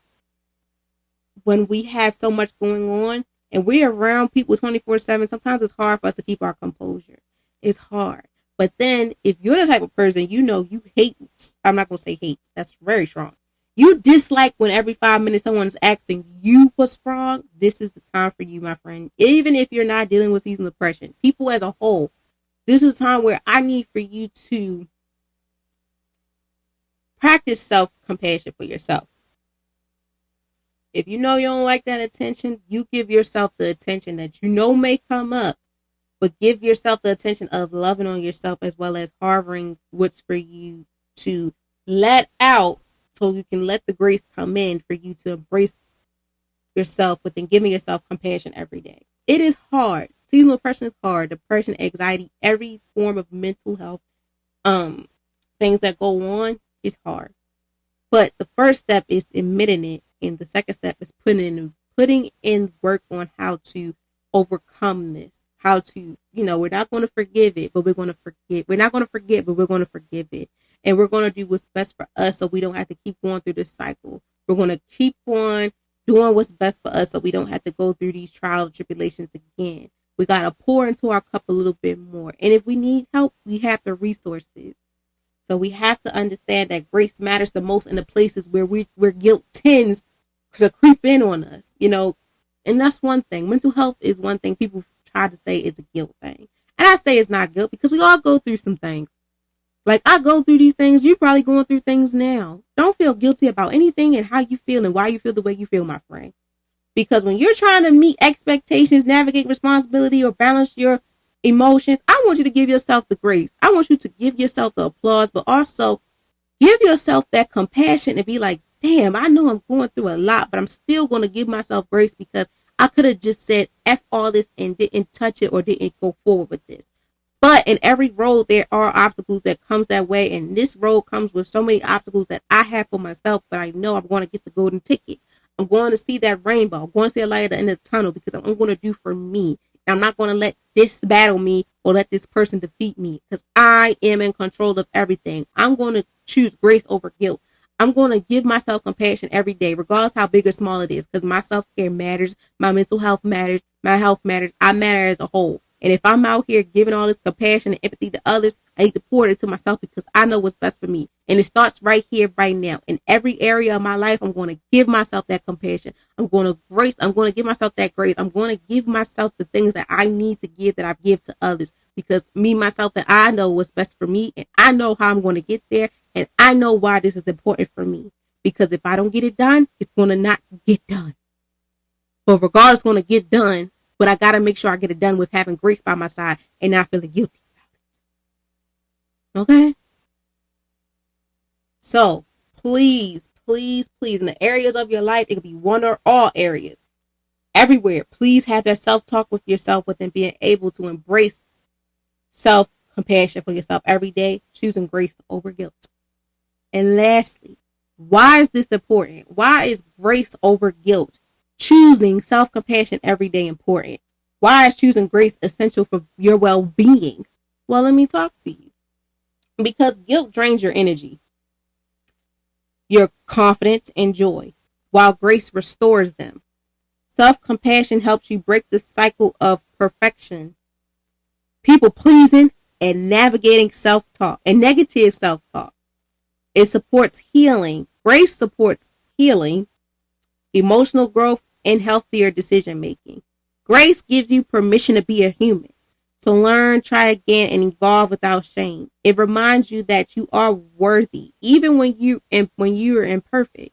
when we have so much going on and we're around people 24/7, sometimes it's hard for us to keep our composure. It's hard. But then if you're the type of person, you hate, I'm not going to say hate, that's very strong. You dislike when every 5 minutes someone's asking you what's wrong. This is the time for you, my friend. Even if you're not dealing with seasonal depression, people as a whole, this is a time where I need for you to practice self-compassion for yourself. If you know you don't like that attention, you give yourself the attention that you know may come up, but give yourself the attention of loving on yourself as well as harboring what's for you to let out so you can let the grace come in for you to embrace yourself within giving yourself compassion every day. It is hard. Seasonal depression is hard. Depression, anxiety, every form of mental health things that go on is hard. But the first step is admitting it, and the second step is putting in work on how to overcome this. How to, we're not going to forgive it, but we're going to forgive. We're not going to forget, but we're going to forgive it. And we're going to do what's best for us so we don't have to keep going through this cycle. We're going to keep on doing what's best for us so we don't have to go through these trials and tribulations again. We got to pour into our cup a little bit more. And if we need help, we have the resources. So we have to understand that grace matters the most in the places where guilt tends to creep in on us, And that's one thing. Mental health is one thing people try to say is a guilt thing. And I say it's not guilt because we all go through some things. Like, I go through these things. You're probably going through things now. Don't feel guilty about anything and how you feel and why you feel the way you feel, my friend. Because when you're trying to meet expectations, navigate responsibility, or balance your emotions, I want you to give yourself the grace. I want you to give yourself the applause, but also give yourself that compassion and be like, damn, I know I'm going through a lot, but I'm still going to give myself grace because I could have just said F all this and didn't touch it or didn't go forward with this. But in every road, there are obstacles that comes that way. And this road comes with so many obstacles that I have for myself. But I know I'm going to get the golden ticket. I'm going to see that rainbow. I'm going to see a light at the end of the tunnel because I'm going to do for me. And I'm not going to let this battle me or let this person defeat me because I am in control of everything. I'm going to choose grace over guilt. I'm going to give myself compassion every day, regardless how big or small it is, because my self-care matters. My mental health matters. My health matters. I matter as a whole. And if I'm out here giving all this compassion and empathy to others, I need to pour it into myself because I know what's best for me. And it starts right here, right now. In every area of my life, I'm going to give myself that compassion. I'm going to give myself that grace. I'm going to give myself the things that I need to give that I give to others because me, myself, and I know what's best for me. And I know how I'm going to get there. And I know why this is important for me. Because if I don't get it done, it's going to not get done. But regardless, it's going to get done. But I got to make sure I get it done with having grace by my side and not feeling guilty about it. Okay? So, please, please, please, in the areas of your life, it could be one or all areas. Everywhere, please have that self-talk with yourself within being able to embrace self-compassion for yourself every day, choosing grace over guilt. And lastly, why is this important? Why is grace over guilt? Choosing self-compassion every day important? Why is choosing grace essential for your well-being? Well, let me talk to you. Because guilt drains your energy, your confidence, and joy, while grace restores them. Self-compassion helps you break the cycle of perfection, people-pleasing, and navigating self-talk and negative self-talk. It supports healing. Grace supports healing, emotional growth, and healthier decision making. Grace gives you permission to be a human, to learn, try again, and evolve without shame. It reminds you that you are worthy, even when you are imperfect.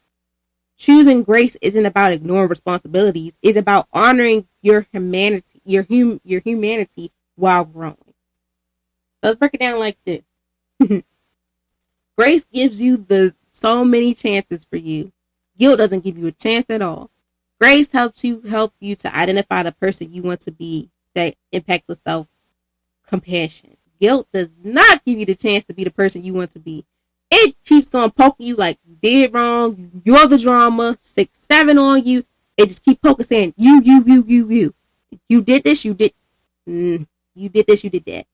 Choosing grace isn't about ignoring responsibilities. It's about honoring your humanity, your humanity while growing. Let's break it down like this. Grace gives you so many chances for you. Guilt doesn't give you a chance at all. Grace help you to identify the person you want to be that impacts the self-compassion. Guilt does not give you the chance to be the person you want to be. It keeps on poking you like you did wrong, you're the drama, 6, 7 on you. It just keep poking saying, you. You did this, you did this, you did that.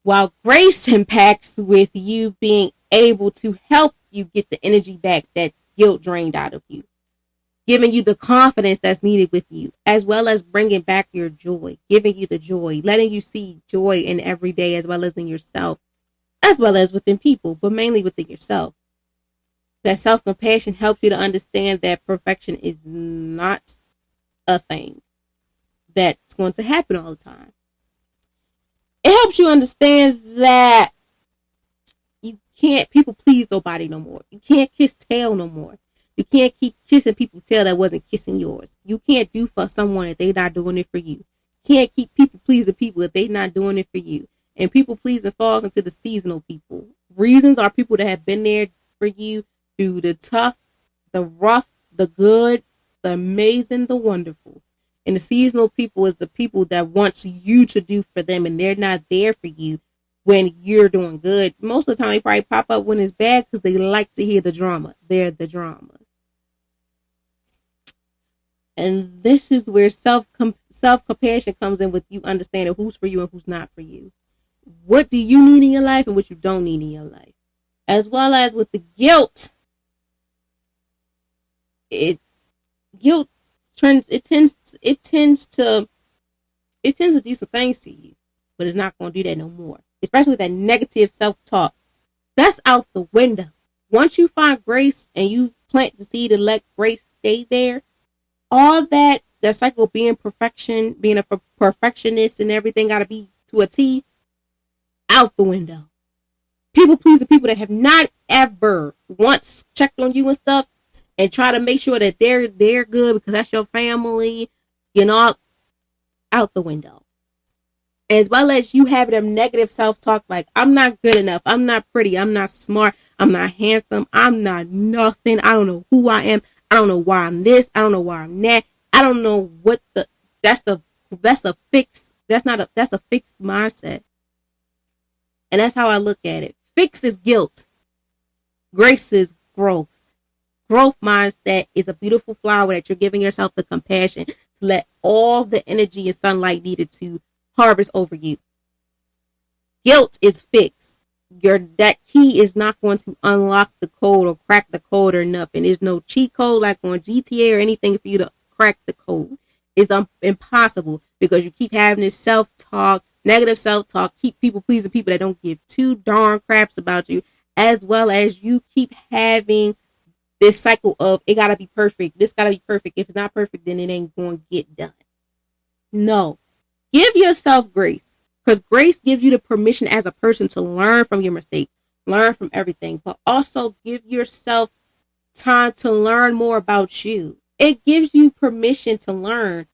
While grace impacts with you being able to help you get the energy back that guilt drained out of you, giving you the confidence that's needed with you, as well as bringing back your joy, giving you the joy, letting you see joy in every day, as well as in yourself, as well as within people, but mainly within yourself. That self-compassion helps you to understand that perfection is not a thing that's going to happen all the time. It helps you understand that you can't people please nobody no more. You can't kiss tail no more. You can't keep kissing people's tail that wasn't kissing yours. You can't do for someone if they're not doing it for you. You can't keep people pleasing people if they're not doing it for you. And people pleasing falls into the seasonal people. Reasons are people that have been there for you through the tough, the rough, the good, the amazing, the wonderful. And the seasonal people is the people that wants you to do for them, and they're not there for you when you're doing good. Most of the time, they probably pop up when it's bad because they like to hear the drama. They're the drama. And this is where self-compassion comes in, with you understanding who's for you and who's not for you. What do you need in your life and what you don't need in your life? As well as with the guilt. Guilt tends to do some things to you, but it's not going to do that no more. Especially with that negative self-talk. That's out the window. Once you find grace and you plant the seed and let grace stay there, all that cycle of being perfection, being a perfectionist and everything got to be to a T, out the window. People pleasing people that have not ever once checked on you and stuff and try to make sure that they're good because that's your family, out the window. As well as you have them negative self-talk like, I'm not good enough, I'm not pretty, I'm not smart, I'm not handsome, I'm not nothing, I don't know who I am, I don't know why I'm this, I don't know why I'm that, I don't know what that's a fixed mindset. And that's how I look at it. Fix is guilt. Grace is growth. Growth mindset is a beautiful flower that you're giving yourself the compassion to let all the energy and sunlight needed to harvest over you. Guilt is fixed. That key is not going to unlock the code or crack the code or nothing. There's no cheat code like on GTA or anything for you to crack the code. is impossible because you keep having this self-talk, negative self-talk, keep people pleasing people that don't give two darn craps about you, as well as you keep having this cycle of it gotta be perfect. This gotta be perfect. If it's not perfect, then it ain't going to get done. No. Give yourself grace because grace gives you the permission as a person to learn from your mistakes, learn from everything, but also give yourself time to learn more about you. It gives you permission to learn.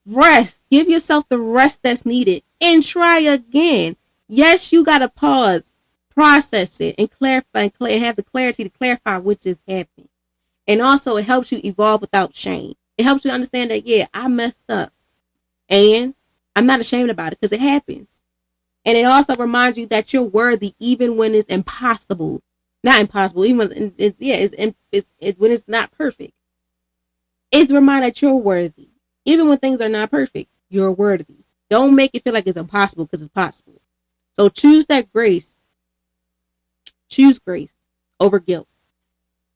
Rest. Give yourself the rest that's needed and try again. Yes, you got to pause, process it, and clarify and have the clarity to clarify what just happened. And also, it helps you evolve without shame. It helps you understand that, yeah, I messed up. And I'm not ashamed about it because it happens. And it also reminds you that you're worthy even when it's impossible. Not impossible, even when when it's not perfect. It's a reminder that you're worthy. Even when things are not perfect, you're worthy. Don't make it feel like it's impossible because it's possible. So choose that grace. Choose grace over guilt.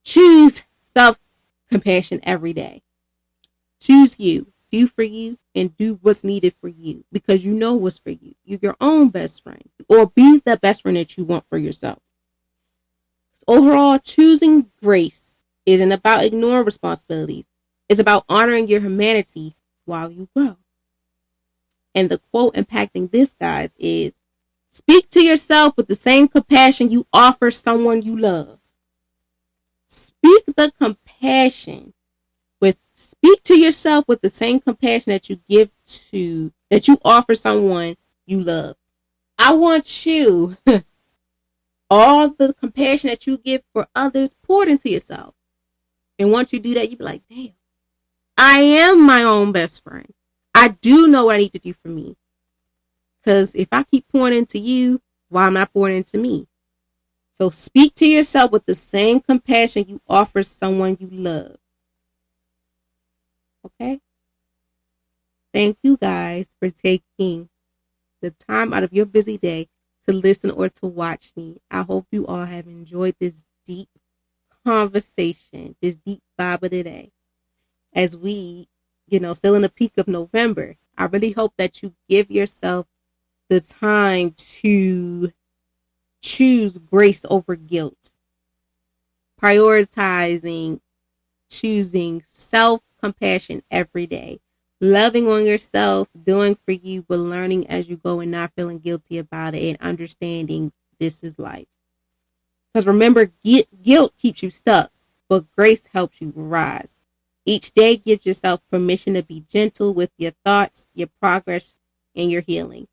Choose self-compassion every day. Choose you. Do for you and do what's needed for you because you know what's for you. You're your own best friend, or be the best friend that you want for yourself. Overall, choosing grace isn't about ignoring responsibilities. It's about honoring your humanity while you grow. And the quote impacting this, guys, is speak to yourself with the same compassion you offer someone you love. Speak the compassion Speak to yourself with the same compassion that you offer someone you love. I want you, all the compassion that you give for others poured into yourself. And once you do that, you be like, damn, I am my own best friend. I do know what I need to do for me. Because if I keep pouring into you, why am I pouring into me? So speak to yourself with the same compassion you offer someone you love. Okay? Thank you guys for taking the time out of your busy day to listen or to watch me. I hope you all have enjoyed this deep conversation, this deep vibe of the day. As we, still in the peak of November, I really hope that you give yourself the time to choose grace over guilt. Choosing self-compassion every day. Loving on yourself, doing for you, but learning as you go and not feeling guilty about it and understanding this is life. Because remember, guilt keeps you stuck, but grace helps you rise. Each day gives yourself permission to be gentle with your thoughts, your progress, and your healing.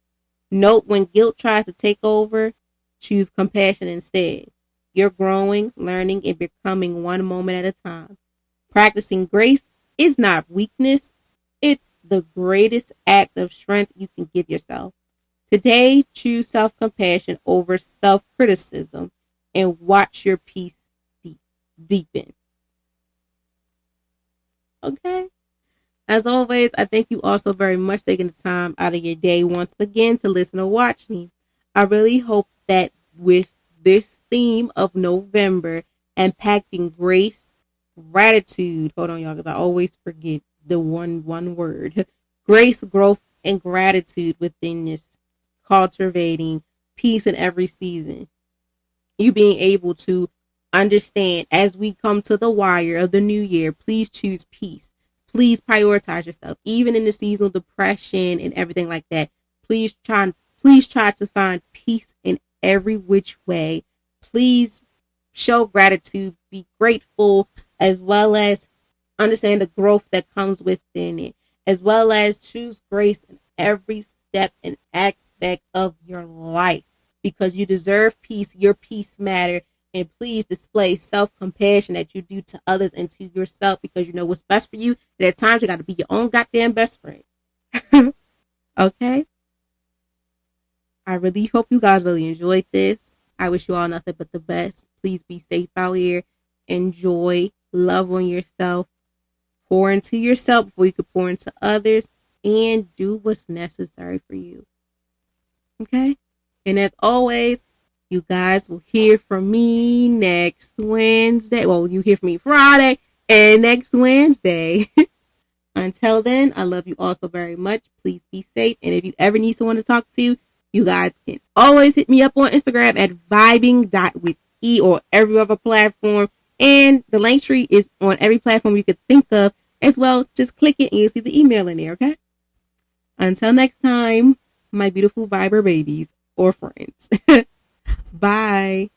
Note when guilt tries to take over, choose compassion instead. You're growing, learning, and becoming one moment at a time. Practicing grace is not weakness. It's the greatest act of strength you can give yourself. Today, choose self-compassion over self-criticism and watch your peace deepen. Okay? As always, I thank you all so very much for taking the time out of your day once again to listen or watch me. I really hope that with this theme of November, impacting grace, gratitude, hold on y'all, because I always forget the one word, grace, growth, and gratitude within this, cultivating peace in every season. You being able to understand as we come to the wire of the new year, please choose peace. Please prioritize yourself, even in the seasonal depression and everything like that. Please try to find peace in every which way. Please show gratitude, be grateful, as well as understand the growth that comes within it, as well as choose grace in every step and aspect of your life, because you deserve peace. Your peace matter. And please display self-compassion that you do to others and to yourself, because you know what's best for you. And at times you got to be your own goddamn best friend. Okay? I really hope you guys really enjoyed this. I wish you all nothing but the best. Please be safe out here. Enjoy. Love on yourself. Pour into yourself before you can pour into others. And do what's necessary for you. Okay? And as always, you guys will hear from me next Wednesday. Well, you hear from me Friday and next Wednesday. Until then, I love you all so very much. Please be safe. And if you ever need someone to talk to, you guys can always hit me up on Instagram at vibing.with.e or every other platform. And the link tree is on every platform you could think of as well. Just click it and you'll see the email in there, okay? Until next time, my beautiful Viber babies or friends. Bye.